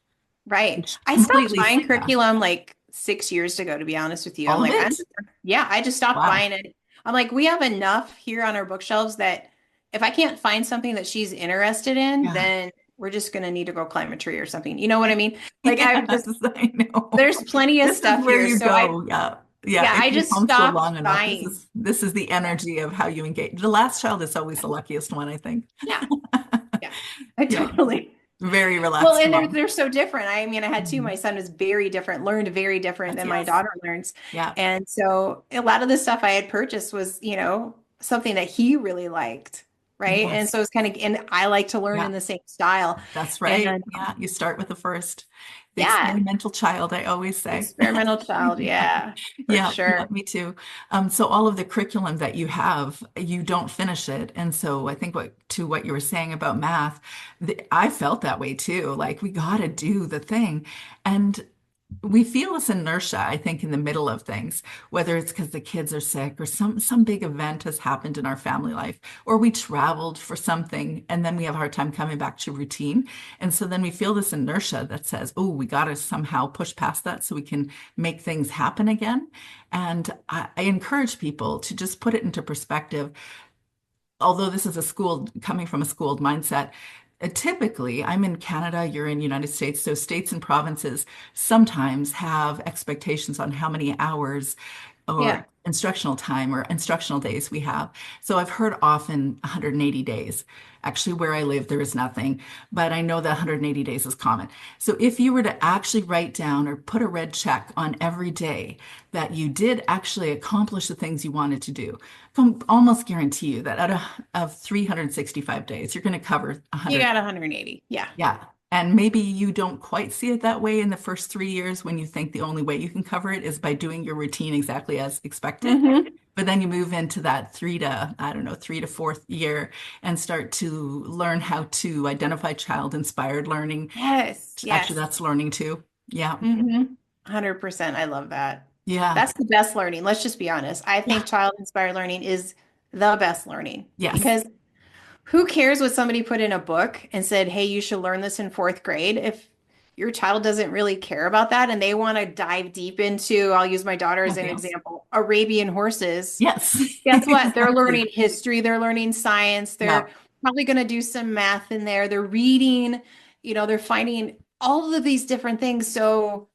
Speaker 3: Right.
Speaker 2: Which
Speaker 3: I stopped
Speaker 2: completely,
Speaker 3: buying
Speaker 2: yeah.
Speaker 3: curriculum like 6 years ago, to be honest with you. I'm
Speaker 2: All of
Speaker 3: like,
Speaker 2: it?
Speaker 3: yeah, I just stopped
Speaker 2: Wow.
Speaker 3: buying it. I'm like, we have enough here on our bookshelves that if I can't find something that she's interested in,
Speaker 2: Yeah.
Speaker 3: then we're just going to need to go climb a tree or something. You know what I mean? Like, I
Speaker 2: Yes,
Speaker 3: just,
Speaker 2: I know.
Speaker 3: there's plenty of
Speaker 2: This is
Speaker 3: stuff
Speaker 2: where
Speaker 3: here.
Speaker 2: you
Speaker 3: So I,
Speaker 2: go. Yeah. Yeah.
Speaker 3: yeah,
Speaker 2: If
Speaker 3: I
Speaker 2: you've
Speaker 3: just
Speaker 2: homeschooled
Speaker 3: stopped
Speaker 2: long enough, this
Speaker 3: buying.
Speaker 2: is this is the
Speaker 3: Yeah.
Speaker 2: energy of how you engage. The last child is always the luckiest one, I think.
Speaker 3: Yeah. Yeah. I
Speaker 2: Yeah.
Speaker 3: totally.
Speaker 2: Very
Speaker 3: Well,
Speaker 2: relaxed
Speaker 3: and they're
Speaker 2: mom.
Speaker 3: they're so different. I mean, I had two.
Speaker 2: Mhm.
Speaker 3: My son was very different, learned very different
Speaker 2: Yes,
Speaker 3: than my
Speaker 2: yes.
Speaker 3: daughter learns.
Speaker 2: Yeah.
Speaker 3: And so a lot of the stuff I had purchased was, something that he really liked, right? And
Speaker 2: Yes.
Speaker 3: so it's kind of, and I like to learn in
Speaker 2: Yeah.
Speaker 3: the same style.
Speaker 2: That's
Speaker 3: And
Speaker 2: right. Yeah. You start with the first, the
Speaker 3: yeah,
Speaker 2: experimental child, I always say.
Speaker 3: experimental child. Yeah, for
Speaker 2: Yeah, yeah,
Speaker 3: sure.
Speaker 2: me too. So all of the curriculum that you have, you don't finish it. And so I think what you were saying about math, I felt that way too. Like we got to do the thing. And we feel this inertia, I think, in the middle of things, whether it's because the kids are sick or some big event has happened in our family life, or we traveled for something and then we have a hard time coming back to routine. And so then we feel this inertia that says, oh, we got to somehow push past that so we can make things happen again. And I encourage people to just put it into perspective. Although this is a school coming from a schooled mindset, typically, I'm in Canada, you're in United States, so states and provinces sometimes have expectations on how many hours or
Speaker 3: Yeah.
Speaker 2: instructional time or instructional days we have. So I've heard often 180 days. Actually, where I live, there is nothing, but I know that 180 days is common. So if you were to actually write down or put a red check on every day that you did actually accomplish the things you wanted to do, I can almost guarantee you that of 365 days, you're going to cover
Speaker 3: You
Speaker 2: 100.
Speaker 3: got 180. Yeah.
Speaker 2: Yeah. And maybe you don't quite see it that way in the first 3 years when you think the only way you can cover it is by doing your routine exactly as expected.
Speaker 3: Hmm.
Speaker 2: But then you move into that I don't know, 3 to 4th year and start to learn how to identify child-inspired learning.
Speaker 3: Yes.
Speaker 2: Actually,
Speaker 3: Yes.
Speaker 2: that's learning too. Yeah.
Speaker 3: 100%. I love that.
Speaker 2: Yeah.
Speaker 3: That's the best learning. Let's just be honest. I
Speaker 2: Yeah.
Speaker 3: think child-inspired learning is the best learning
Speaker 2: Yes.
Speaker 3: because who cares what somebody put in a book and said, hey, you should learn this in fourth grade if your child doesn't really care about that and they want to dive deep into, I'll use my daughter as an
Speaker 2: Something else.
Speaker 3: example, Arabian horses.
Speaker 2: Yes.
Speaker 3: Guess what? They're
Speaker 2: Exactly.
Speaker 3: learning history, they're learning science,
Speaker 2: Yeah.
Speaker 3: they're probably going to do some math in there, they're reading, they're finding all of these different things. So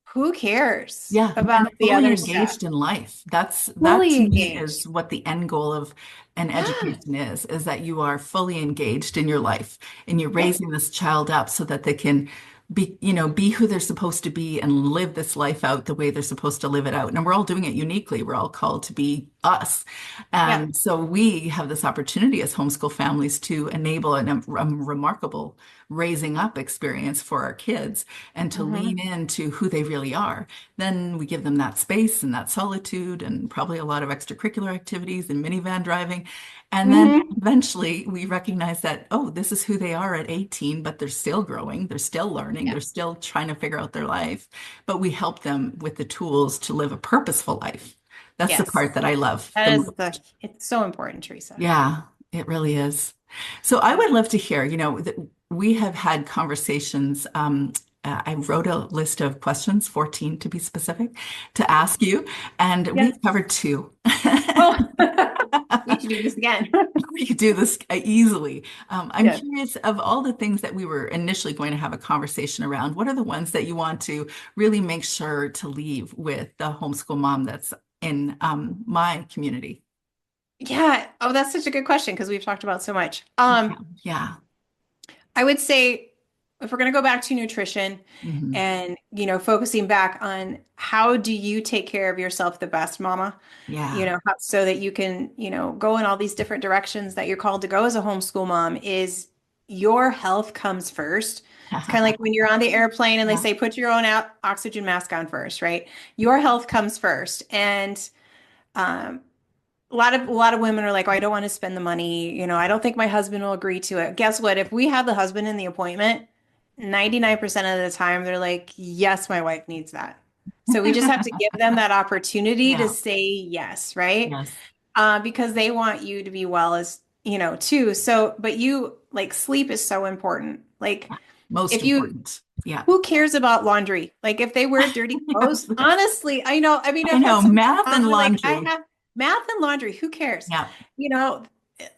Speaker 3: who cares
Speaker 2: Yeah, and
Speaker 3: about the
Speaker 2: fully
Speaker 3: other stuff?
Speaker 2: engaged in life. That
Speaker 3: Fully
Speaker 2: to me
Speaker 3: engaged.
Speaker 2: is what the end goal of an education is that you are fully engaged in your life and you're
Speaker 3: Yeah.
Speaker 2: raising this child up so that they can be who they're supposed to be and live this life out the way they're supposed to live it out. And we're all doing it uniquely. We're all called to be us.
Speaker 3: Yeah.
Speaker 2: And so we have this opportunity as homeschool families to enable a remarkable raising up experience for our kids and to
Speaker 3: Hmm.
Speaker 2: lean into who they really are. Then we give them that space and that solitude and probably a lot of extracurricular activities and minivan driving. And then
Speaker 3: Hmm.
Speaker 2: eventually we recognize that, oh, this is who they are at 18, but they're still growing, they're still learning,
Speaker 3: Yeah.
Speaker 2: they're still trying to figure out their life. But we help them with the tools to live a purposeful life. That's the
Speaker 3: Yes.
Speaker 2: part that I love the
Speaker 3: That is
Speaker 2: most.
Speaker 3: it's so important, Teresa.
Speaker 2: Yeah, it really is. So I would love to hear, that we have had conversations. I wrote a list of questions, 14 to be specific, to ask you, and
Speaker 3: Yes.
Speaker 2: we've covered two.
Speaker 3: Oh, we should do this again.
Speaker 2: We could do this easily. I'm
Speaker 3: Yes.
Speaker 2: curious of all the things that we were initially going to have a conversation around, what are the ones that you want to really make sure to leave with the homeschool mom that's in my community?
Speaker 3: Yeah. Oh, that's such a good question because we've talked about so much.
Speaker 2: Yeah, yeah,
Speaker 3: I would say if we're going to go back to nutrition
Speaker 2: Hmm.
Speaker 3: and, focusing back on how do you take care of yourself the best, mama,
Speaker 2: Yeah.
Speaker 3: so that you can, go in all these different directions that you're called to go as a homeschool mom is your health comes first. It's kind of like when you're on the airplane and they
Speaker 2: Yeah.
Speaker 3: say, put your own oxygen mask on first, right? Your health comes first. And, um, a lot of women are like, oh, I don't want to spend the money. I don't think my husband will agree to it. Guess what? If we have the husband in the appointment, 99% of the time they're like, yes, my wife needs that. So we just have to give them that opportunity to
Speaker 2: Yeah.
Speaker 3: say yes, right?
Speaker 2: Yes.
Speaker 3: Because they want you to be well as, too. So, but like sleep is so important. Like
Speaker 2: Most
Speaker 3: if you
Speaker 2: important. Yeah.
Speaker 3: who cares about laundry? Like if they wear dirty clothes,
Speaker 2: Yes.
Speaker 3: honestly, I know. I mean,
Speaker 2: I
Speaker 3: I've had
Speaker 2: know.
Speaker 3: some
Speaker 2: Math
Speaker 3: moms
Speaker 2: and
Speaker 3: who are like, I
Speaker 2: laundry.
Speaker 3: have math and laundry. Who cares?
Speaker 2: Yeah.
Speaker 3: You know,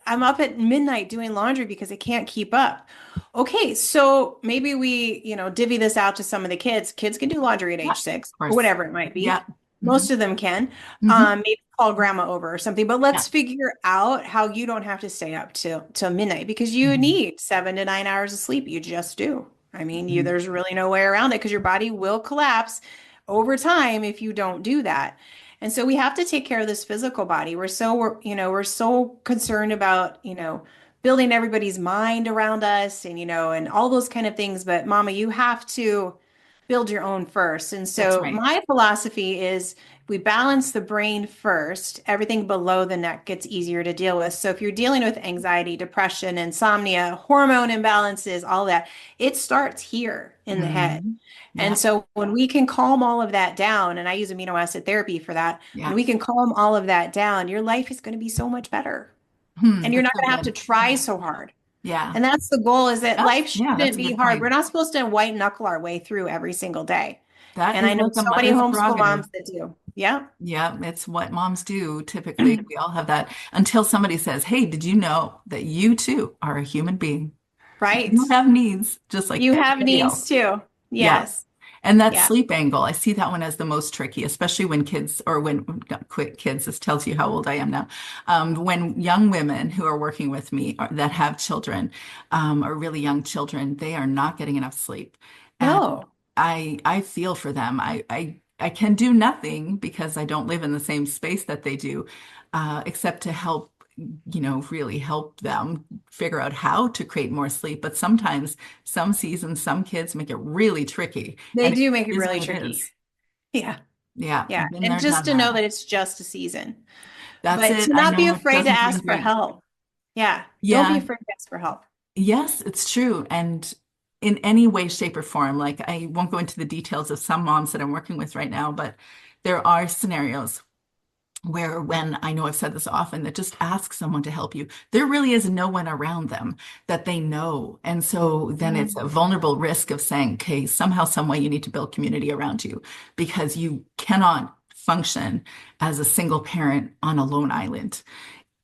Speaker 3: I'm up at midnight doing laundry because I can't keep up. Okay, so maybe we, divvy this out to some of the kids. Kids can do laundry at
Speaker 2: Yeah.
Speaker 3: age 6
Speaker 2: Of
Speaker 3: or
Speaker 2: course.
Speaker 3: whatever it might be.
Speaker 2: Yeah. Hmm.
Speaker 3: Most of them can.
Speaker 2: Hmm.
Speaker 3: Maybe call grandma over or something, but
Speaker 2: Yeah.
Speaker 3: let's figure out how you don't have to stay up till midnight because you
Speaker 2: Hmm.
Speaker 3: need 7 to 9 hours of sleep. You just do. I mean,
Speaker 2: Hmm.
Speaker 3: there's really no way around it because your body will collapse over time if you don't do that. And so we have to take care of this physical body. We're so concerned about, building everybody's mind around us and, and all those kind of things. But mama, you have to build your own first. And
Speaker 2: That's
Speaker 3: so
Speaker 2: right.
Speaker 3: my philosophy is we balance the brain first, everything below the neck gets easier to deal with. So if you're dealing with anxiety, depression, insomnia, hormone imbalances, all that, it starts here in the head.
Speaker 2: Hmm.
Speaker 3: And
Speaker 2: Yeah.
Speaker 3: so when we can calm all of that down, and I use amino acid therapy for that, when
Speaker 2: Yeah.
Speaker 3: we can calm all of that down, your life is going to be so much better. And you're
Speaker 2: That's
Speaker 3: not
Speaker 2: so
Speaker 3: going to have to
Speaker 2: good.
Speaker 3: try so hard.
Speaker 2: Yeah.
Speaker 3: And that's the goal is that life
Speaker 2: That's
Speaker 3: shouldn't
Speaker 2: a
Speaker 3: be
Speaker 2: good
Speaker 3: hard. We're
Speaker 2: point.
Speaker 3: not supposed to white knuckle our way through every single day.
Speaker 2: That
Speaker 3: And
Speaker 2: is
Speaker 3: I know
Speaker 2: like a
Speaker 3: so many
Speaker 2: mother's
Speaker 3: homeschool
Speaker 2: prerogative.
Speaker 3: moms that do. Yeah.
Speaker 2: Yeah, it's what moms do typically. We all have that until somebody says, "Hey, did you know that you too are a human being?
Speaker 3: Right.
Speaker 2: You have needs just like
Speaker 3: You have
Speaker 2: everybody
Speaker 3: needs
Speaker 2: else."
Speaker 3: too.
Speaker 2: Yeah.
Speaker 3: Yes.
Speaker 2: And that
Speaker 3: Yeah.
Speaker 2: sleep angle, I see that one as the most tricky, especially when kids, or when not quick kids, this tells you how old I am now. When young women who are working with me that have children, or really young children, they are not getting enough sleep. And
Speaker 3: No.
Speaker 2: I feel for them. I can do nothing because I don't live in the same space that they do, except to help, really help them figure out how to create more sleep. But sometimes, some seasons, some kids make it really tricky,
Speaker 3: They
Speaker 2: and it
Speaker 3: do make it
Speaker 2: is
Speaker 3: really
Speaker 2: what it
Speaker 3: tricky.
Speaker 2: is.
Speaker 3: Yeah.
Speaker 2: Yeah,
Speaker 3: Yeah.
Speaker 2: been
Speaker 3: And
Speaker 2: there,
Speaker 3: just
Speaker 2: done
Speaker 3: to know
Speaker 2: that.
Speaker 3: that it's just a season,
Speaker 2: That's
Speaker 3: but
Speaker 2: it.
Speaker 3: to
Speaker 2: I
Speaker 3: not be
Speaker 2: know it
Speaker 3: afraid to
Speaker 2: doesn't sound
Speaker 3: ask for
Speaker 2: great.
Speaker 3: help. Yeah. Don't be
Speaker 2: Yeah,
Speaker 3: afraid to ask for help.
Speaker 2: yes, it's true. And in any way, shape, or form, like I won't go into the details of some moms that I'm working with right now, but there are scenarios where, when I know I've said this often, that just ask someone to help you. There really is no one around them that they know. And so then it's
Speaker 3: Mhm.
Speaker 2: a vulnerable risk of saying, okay, somehow, some way you need to build community around you because you cannot function as a single parent on a lone island,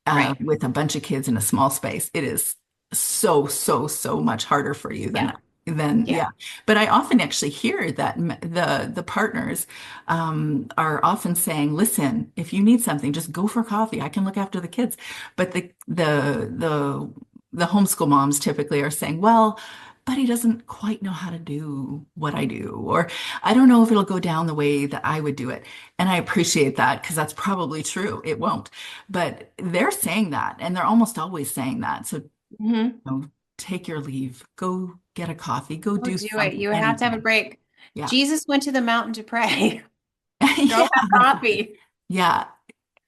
Speaker 3: Right.
Speaker 2: with a bunch of kids in a small space. It is so, so, so much harder for you
Speaker 3: Yeah.
Speaker 2: than
Speaker 3: Yeah.
Speaker 2: yeah. But I often actually hear that the partners are often saying, "Listen, if you need something, just go for coffee. I can look after the kids." But the homeschool moms typically are saying, "Well, but he doesn't quite know how to do what I do, or I don't know if it'll go down the way that I would do it." And I appreciate that because that's probably true. It won't. But they're saying that, and they're almost always saying that. So,
Speaker 3: Hmm.
Speaker 2: take your leave, go get a coffee, go
Speaker 3: Oh,
Speaker 2: do
Speaker 3: do it.
Speaker 2: something,
Speaker 3: You have to have a
Speaker 2: anything.
Speaker 3: break.
Speaker 2: Yeah.
Speaker 3: Jesus went to the mountain to pray. Go
Speaker 2: Yeah,
Speaker 3: have
Speaker 2: that's right.
Speaker 3: coffee.
Speaker 2: Yeah.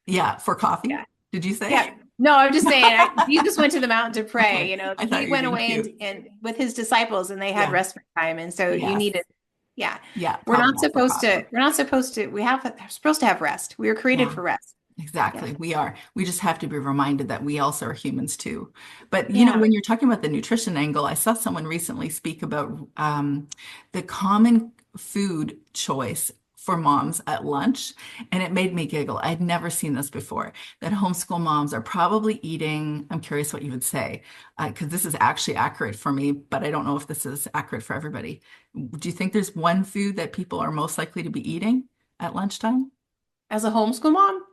Speaker 2: Yeah. For coffee,
Speaker 3: Yeah.
Speaker 2: did you say?
Speaker 3: Yeah. No, I'm just saying, Jesus went to the mountain to pray.
Speaker 2: Okay. I thought
Speaker 3: He
Speaker 2: you were
Speaker 3: went
Speaker 2: being
Speaker 3: away
Speaker 2: cute.
Speaker 3: and with his disciples and they had
Speaker 2: Yeah.
Speaker 3: respite time. And so you
Speaker 2: Yes.
Speaker 3: needed, yeah,
Speaker 2: Yeah.
Speaker 3: we're
Speaker 2: Probably
Speaker 3: not
Speaker 2: not for
Speaker 3: supposed
Speaker 2: coffee.
Speaker 3: to, we're supposed to have rest. We were created
Speaker 2: Yeah.
Speaker 3: for rest. Yeah.
Speaker 2: Exactly. We are. We just have to be reminded that we also are humans too. But
Speaker 3: Yeah.
Speaker 2: when you're talking about the nutrition angle, I saw someone recently speak about the common food choice for moms at lunch, and it made me giggle. I'd never seen this before. That homeschool moms are probably eating, I'm curious what you would say, because this is actually accurate for me, but I don't know if this is accurate for everybody. Do you think there's one food that people are most likely to be eating at lunchtime?
Speaker 3: As a homeschool mom,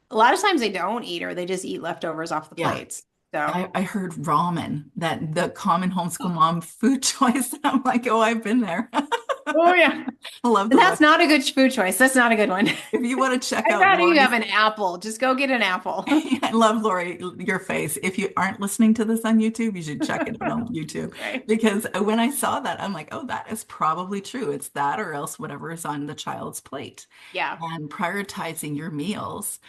Speaker 3: a lot of times they don't eat or they just eat leftovers off the
Speaker 2: Yeah.
Speaker 3: plates. So,
Speaker 2: I heard ramen, that the common homeschool mom food choice. I'm like, oh, I've been there.
Speaker 3: oh yeah.
Speaker 2: I love
Speaker 3: And
Speaker 2: the
Speaker 3: that's
Speaker 2: look.
Speaker 3: not a good food choice. That's not a good one.
Speaker 2: If you want to check
Speaker 3: I'd
Speaker 2: out
Speaker 3: rather you have
Speaker 2: Lori's,
Speaker 3: an apple. Just go get an apple.
Speaker 2: I love Lori, your face. If you aren't listening to this on YouTube, you should check it out on YouTube
Speaker 3: Right.
Speaker 2: because when I saw that, I'm like, oh, that is probably true. It's that or else whatever is on the child's plate.
Speaker 3: Yeah.
Speaker 2: And prioritizing your meals,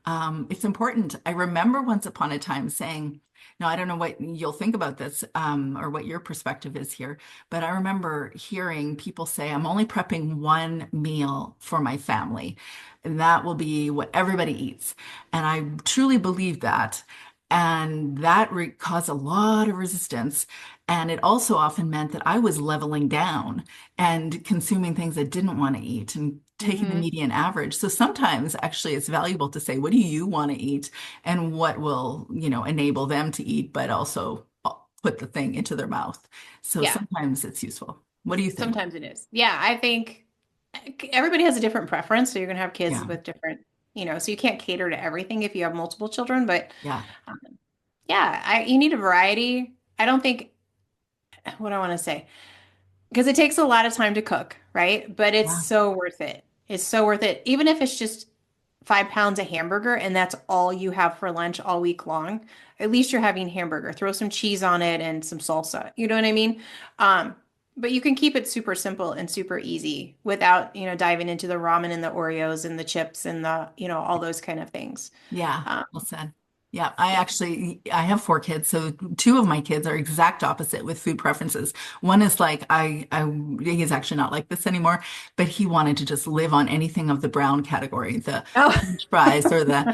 Speaker 2: it's important. I remember once upon a time saying, now I don't know what you'll think about this, or what your perspective is here, but I remember hearing people say, I'm only prepping one meal for my family, and that will be what everybody eats. And I truly believe that. And that caused a lot of resistance. And it also often meant that I was leveling down and consuming things I didn't want to eat and taking the
Speaker 3: Hmm.
Speaker 2: median average. So sometimes actually it's valuable to say, what do you want to eat and what will, enable them to eat, but also put the thing into their mouth. So
Speaker 3: Yeah.
Speaker 2: sometimes it's useful. What do you think?
Speaker 3: Sometimes it is. Yeah. I think everybody has a different preference. So you're going to have kids
Speaker 2: Yeah.
Speaker 3: with different, so you can't cater to everything if you have multiple children. But
Speaker 2: Yeah.
Speaker 3: um, yeah, you need a variety. I don't think, what I want to say, because it takes a lot of time to cook, right? But it's
Speaker 2: Yeah.
Speaker 3: so worth it. It's so worth it. Even if it's just 5 pounds of hamburger and that's all you have for lunch all week long, at least you're having hamburger. Throw some cheese on it and some salsa. You know what I mean? Um, but you can keep it super simple and super easy without, diving into the ramen and the Oreos and the chips and the, all those kind of things.
Speaker 2: Yeah,
Speaker 3: Um,
Speaker 2: well said. Yeah,
Speaker 3: yeah.
Speaker 2: I have 4 kids, so two of my kids are exact opposite with food preferences. One is like he's actually not like this anymore, but he wanted to just live on anything of the brown category, the
Speaker 3: Oh,
Speaker 2: French fries or the,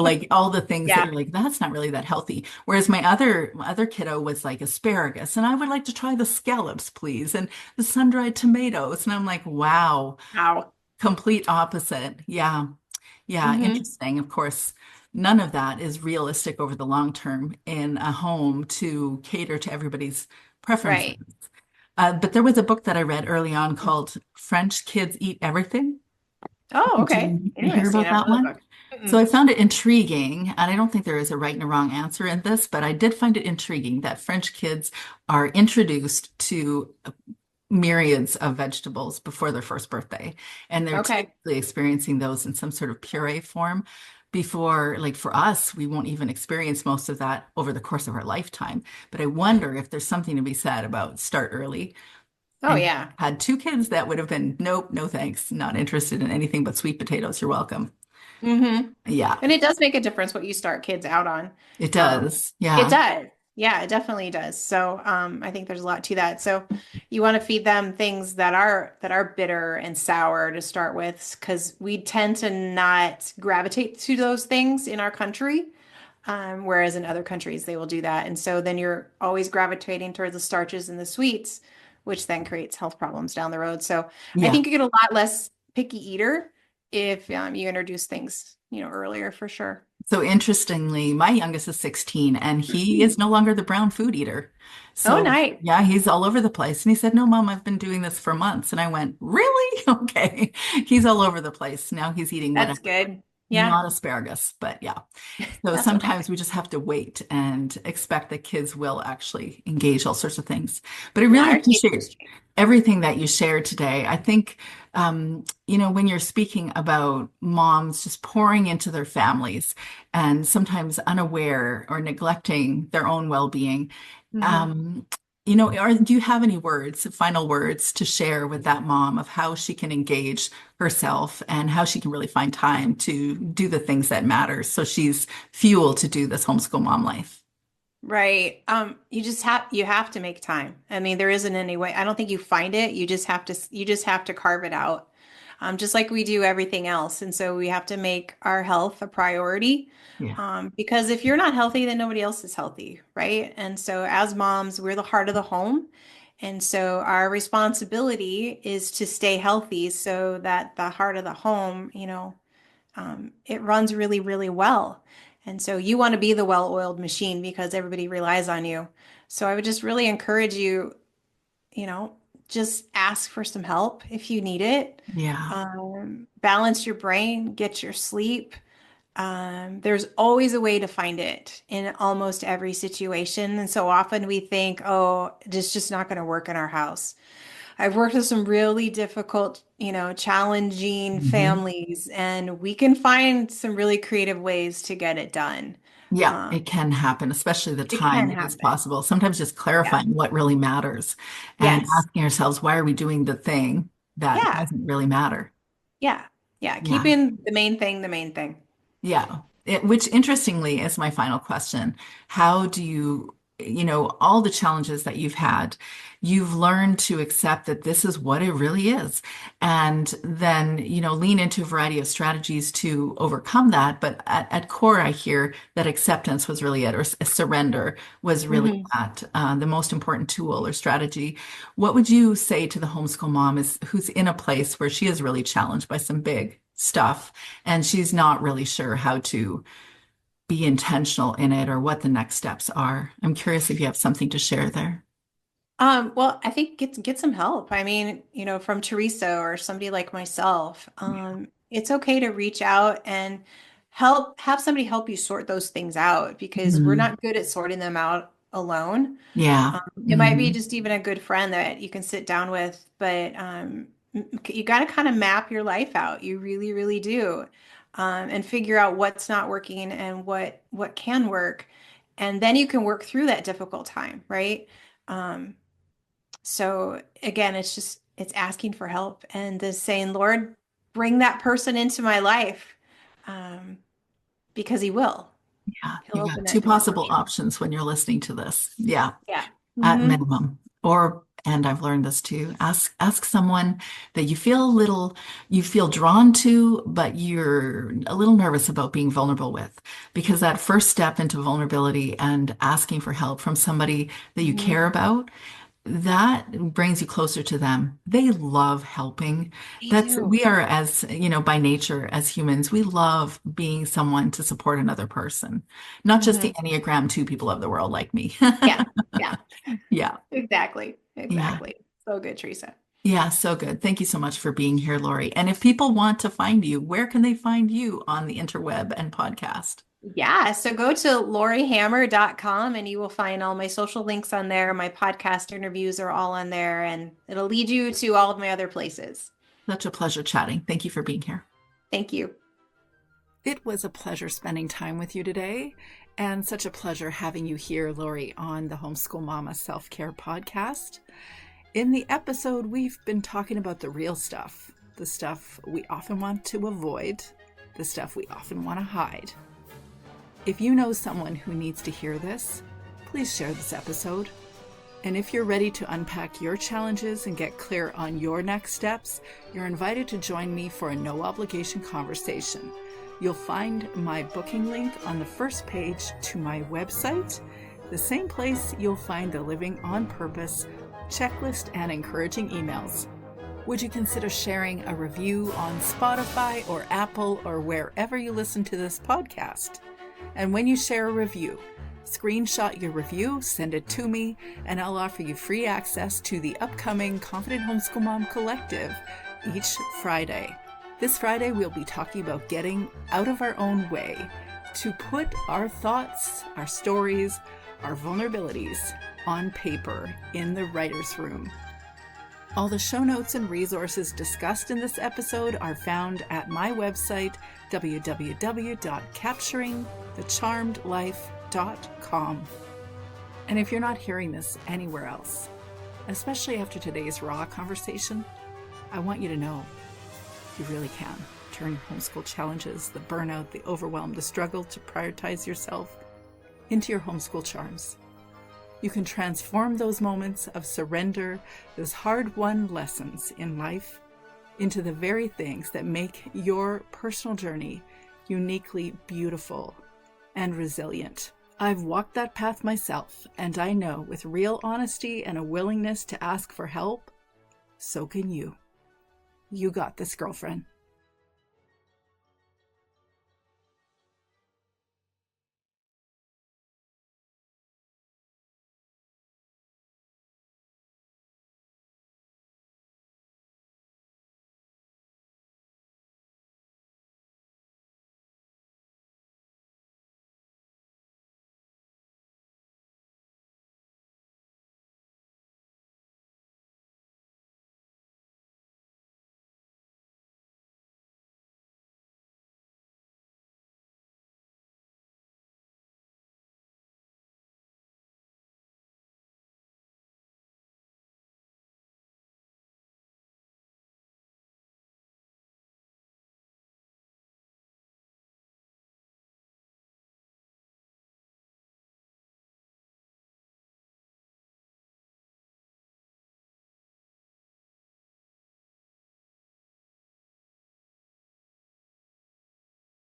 Speaker 2: like all the things that
Speaker 3: yeah.
Speaker 2: you're like, that's not really that healthy. Whereas my other kiddo was like asparagus, and I would like to try the scallops, please, and the sun-dried tomatoes. And I'm like, wow,
Speaker 3: Wow.
Speaker 2: complete opposite. Yeah. Yeah,
Speaker 3: Hmm.
Speaker 2: interesting. Of course, none of that is realistic over the long term in a home to cater to everybody's preferences.
Speaker 3: Right.
Speaker 2: But there was a book that I read early on called French Kids Eat Everything.
Speaker 3: Oh,
Speaker 2: Did
Speaker 3: okay.
Speaker 2: you hear
Speaker 3: Interesting.
Speaker 2: about
Speaker 3: I don't
Speaker 2: that
Speaker 3: know the
Speaker 2: one?
Speaker 3: book.
Speaker 2: So
Speaker 3: Mm-mm.
Speaker 2: I found it intriguing, and I don't think there is a right and a wrong answer in this, but I did find it intriguing that French kids are introduced to myriads of vegetables before their first birthday. And they're
Speaker 3: Okay.
Speaker 2: typically experiencing those in some sort of puree form before, like for us, we won't even experience most of that over the course of our lifetime. But I wonder if there's something to be said about start early.
Speaker 3: Oh,
Speaker 2: And
Speaker 3: yeah.
Speaker 2: had 2 kids that would have been, nope, no thanks, not interested in anything but sweet potatoes. You're welcome.
Speaker 3: Hmm.
Speaker 2: Yeah,
Speaker 3: And it does make a difference what you start kids out on.
Speaker 2: it
Speaker 3: Um,
Speaker 2: does.
Speaker 3: it
Speaker 2: Yeah.
Speaker 3: does. Yeah, it definitely does. So, I think there's a lot to that. So, you want to feed them things that are bitter and sour to start with, because we tend to not gravitate to those things in our country, whereas in other countries they will do that. And so then you're always gravitating towards the starches and the sweets, which then creates health problems down the road. So, I
Speaker 2: Yeah.
Speaker 3: think you get a lot less picky eater if you introduce things, earlier for sure.
Speaker 2: So interestingly, my youngest is 16 and he is no longer the brown food eater.
Speaker 3: Oh,
Speaker 2: So
Speaker 3: nice.
Speaker 2: yeah, he's all over the place. And he said, no, Mom, I've been doing this for months. And I went, really? Okay. He's all over the place. Now he's eating
Speaker 3: That's
Speaker 2: whatever,
Speaker 3: good. Yeah,
Speaker 2: not asparagus, but yeah. So
Speaker 3: that's okay.
Speaker 2: sometimes we just have to wait and expect that kids will actually engage all sorts of things. But I
Speaker 3: Yeah,
Speaker 2: really
Speaker 3: our taste
Speaker 2: appreciate
Speaker 3: buds change.
Speaker 2: everything that you shared today. I think, when you're speaking about moms just pouring into their families and sometimes unaware or neglecting their own well-being,
Speaker 3: Hmm.
Speaker 2: um, do you have any words, final words to share with that mom of how she can engage herself and how she can really find time to do the things that matter so she's fueled to do this homeschool mom life?
Speaker 3: Right. You have to make time. I mean, there isn't any way. I don't think you find it. You just have to carve it out. Just like we do everything else. And so we have to make our health a priority.
Speaker 2: Yeah.
Speaker 3: Because if you're not healthy, then nobody else is healthy, right? And so as moms, we're the heart of the home. And so our responsibility is to stay healthy so that the heart of the home, it runs really, really well. And so you want to be the well-oiled machine because everybody relies on you. So I would just really encourage you, you know, just ask for some help if you need it.
Speaker 2: Yeah.
Speaker 3: Balance your brain, get your sleep, There's always a way to find it in almost every situation. And so often we think, oh, it's just not going to work in our house. I've worked with some really difficult, challenging
Speaker 2: Mhm.
Speaker 3: families, and we can find some really creative ways to get it done.
Speaker 2: Yeah,
Speaker 3: Um,
Speaker 2: it can happen, especially the
Speaker 3: it can
Speaker 2: time it is
Speaker 3: happen.
Speaker 2: possible. Sometimes just
Speaker 3: Yeah.
Speaker 2: clarifying what really matters and
Speaker 3: Yes.
Speaker 2: asking ourselves, why are we doing the thing that
Speaker 3: Yeah.
Speaker 2: doesn't really matter?
Speaker 3: Yeah. Yeah.
Speaker 2: Yeah.
Speaker 3: Keeping the main thing the main thing.
Speaker 2: Yeah. Which interestingly is my final question. How do all the challenges that you've learned to accept that this is what it really is. And then, lean into a variety of strategies to overcome that. But at core, I hear that acceptance was really it, or surrender was really
Speaker 3: Mhm.
Speaker 2: the most important tool or strategy. What would you say to the homeschool mom who's in a place where she is really challenged by some big stuff? And she's not really sure how to be intentional in it or what the next steps are. I'm curious if you have something to share there.
Speaker 3: Well, I think get some help. I mean, from Teresa or somebody like myself. It's okay to reach out and have somebody help you sort those things out because we're
Speaker 2: Mhm.
Speaker 3: not good at sorting them out alone.
Speaker 2: Yeah.
Speaker 3: It might be
Speaker 2: Mhm.
Speaker 3: just even a good friend that you can sit down with, but you got to kind of map your life out. You really, really do, and figure out what's not working and what can work, and then you can work through that difficult time, right? Um, so again, it's asking for help and just saying, Lord, bring that person into my life, um, because He will.
Speaker 2: Yeah.
Speaker 3: He'll
Speaker 2: You
Speaker 3: open
Speaker 2: got two
Speaker 3: that door for
Speaker 2: possible
Speaker 3: sure.
Speaker 2: options when you're listening to this. Yeah.
Speaker 3: Yeah.
Speaker 2: At
Speaker 3: Hmm.
Speaker 2: minimum. And I've learned this too, ask someone that you feel drawn to, but you're a little nervous about being vulnerable with, because that first step into vulnerability and asking for help from somebody that you
Speaker 3: Hmm.
Speaker 2: care about, that brings you closer to them. They love helping.
Speaker 3: They do.
Speaker 2: We are, as by nature, as humans, we love being someone to support another person, not just the
Speaker 3: Hmm.
Speaker 2: Enneagram 2 people of the world like me.
Speaker 3: Yeah. Yeah.
Speaker 2: Yeah.
Speaker 3: Exactly.
Speaker 2: Yeah.
Speaker 3: Exactly. So good, Teresa.
Speaker 2: Yeah, so good. Thank you so much for being here, Lori. And if people want to find you, where can they find you on the interweb and podcast?
Speaker 3: Yeah. So go to lorihammer.com and you will find all my social links on there. My podcast interviews are all on there, and it'll lead you to all of my other places.
Speaker 2: Such a pleasure chatting. Thank you for being here.
Speaker 3: Thank you.
Speaker 1: It was a pleasure spending time with you today, and such a pleasure having you here, Lori, on the Homeschool Mama Self Care Podcast. In the episode, we've been talking about the real stuff, the stuff we often want to avoid, the stuff we often want to hide. If you know someone who needs to hear this, please share this episode. And if you're ready to unpack your challenges and get clear on your next steps, you're invited to join me for a no-obligation conversation. You'll find my booking link on the first page to my website, the same place you'll find the Living on Purpose checklist and encouraging emails. Would you consider sharing a review on Spotify or Apple or wherever you listen to this podcast? And when you share a review, screenshot your review, send it to me, and I'll offer you free access to the upcoming Confident Homeschool Mom Collective each Friday. This Friday, we'll be talking about getting out of our own way to put our thoughts, our stories, our vulnerabilities on paper in the writer's room. All the show notes and resources discussed in this episode are found at my website, www.capturingthecharmedlife.com. And if you're not hearing this anywhere else, especially after today's raw conversation, I want you to know you really can turn your homeschool challenges, the burnout, the overwhelm, the struggle to prioritize yourself into your homeschool charms. You can transform those moments of surrender, those hard-won lessons in life, into the very things that make your personal journey uniquely beautiful and resilient. I've walked that path myself, and I know with real honesty and a willingness to ask for help, so can you. You got this, girlfriend.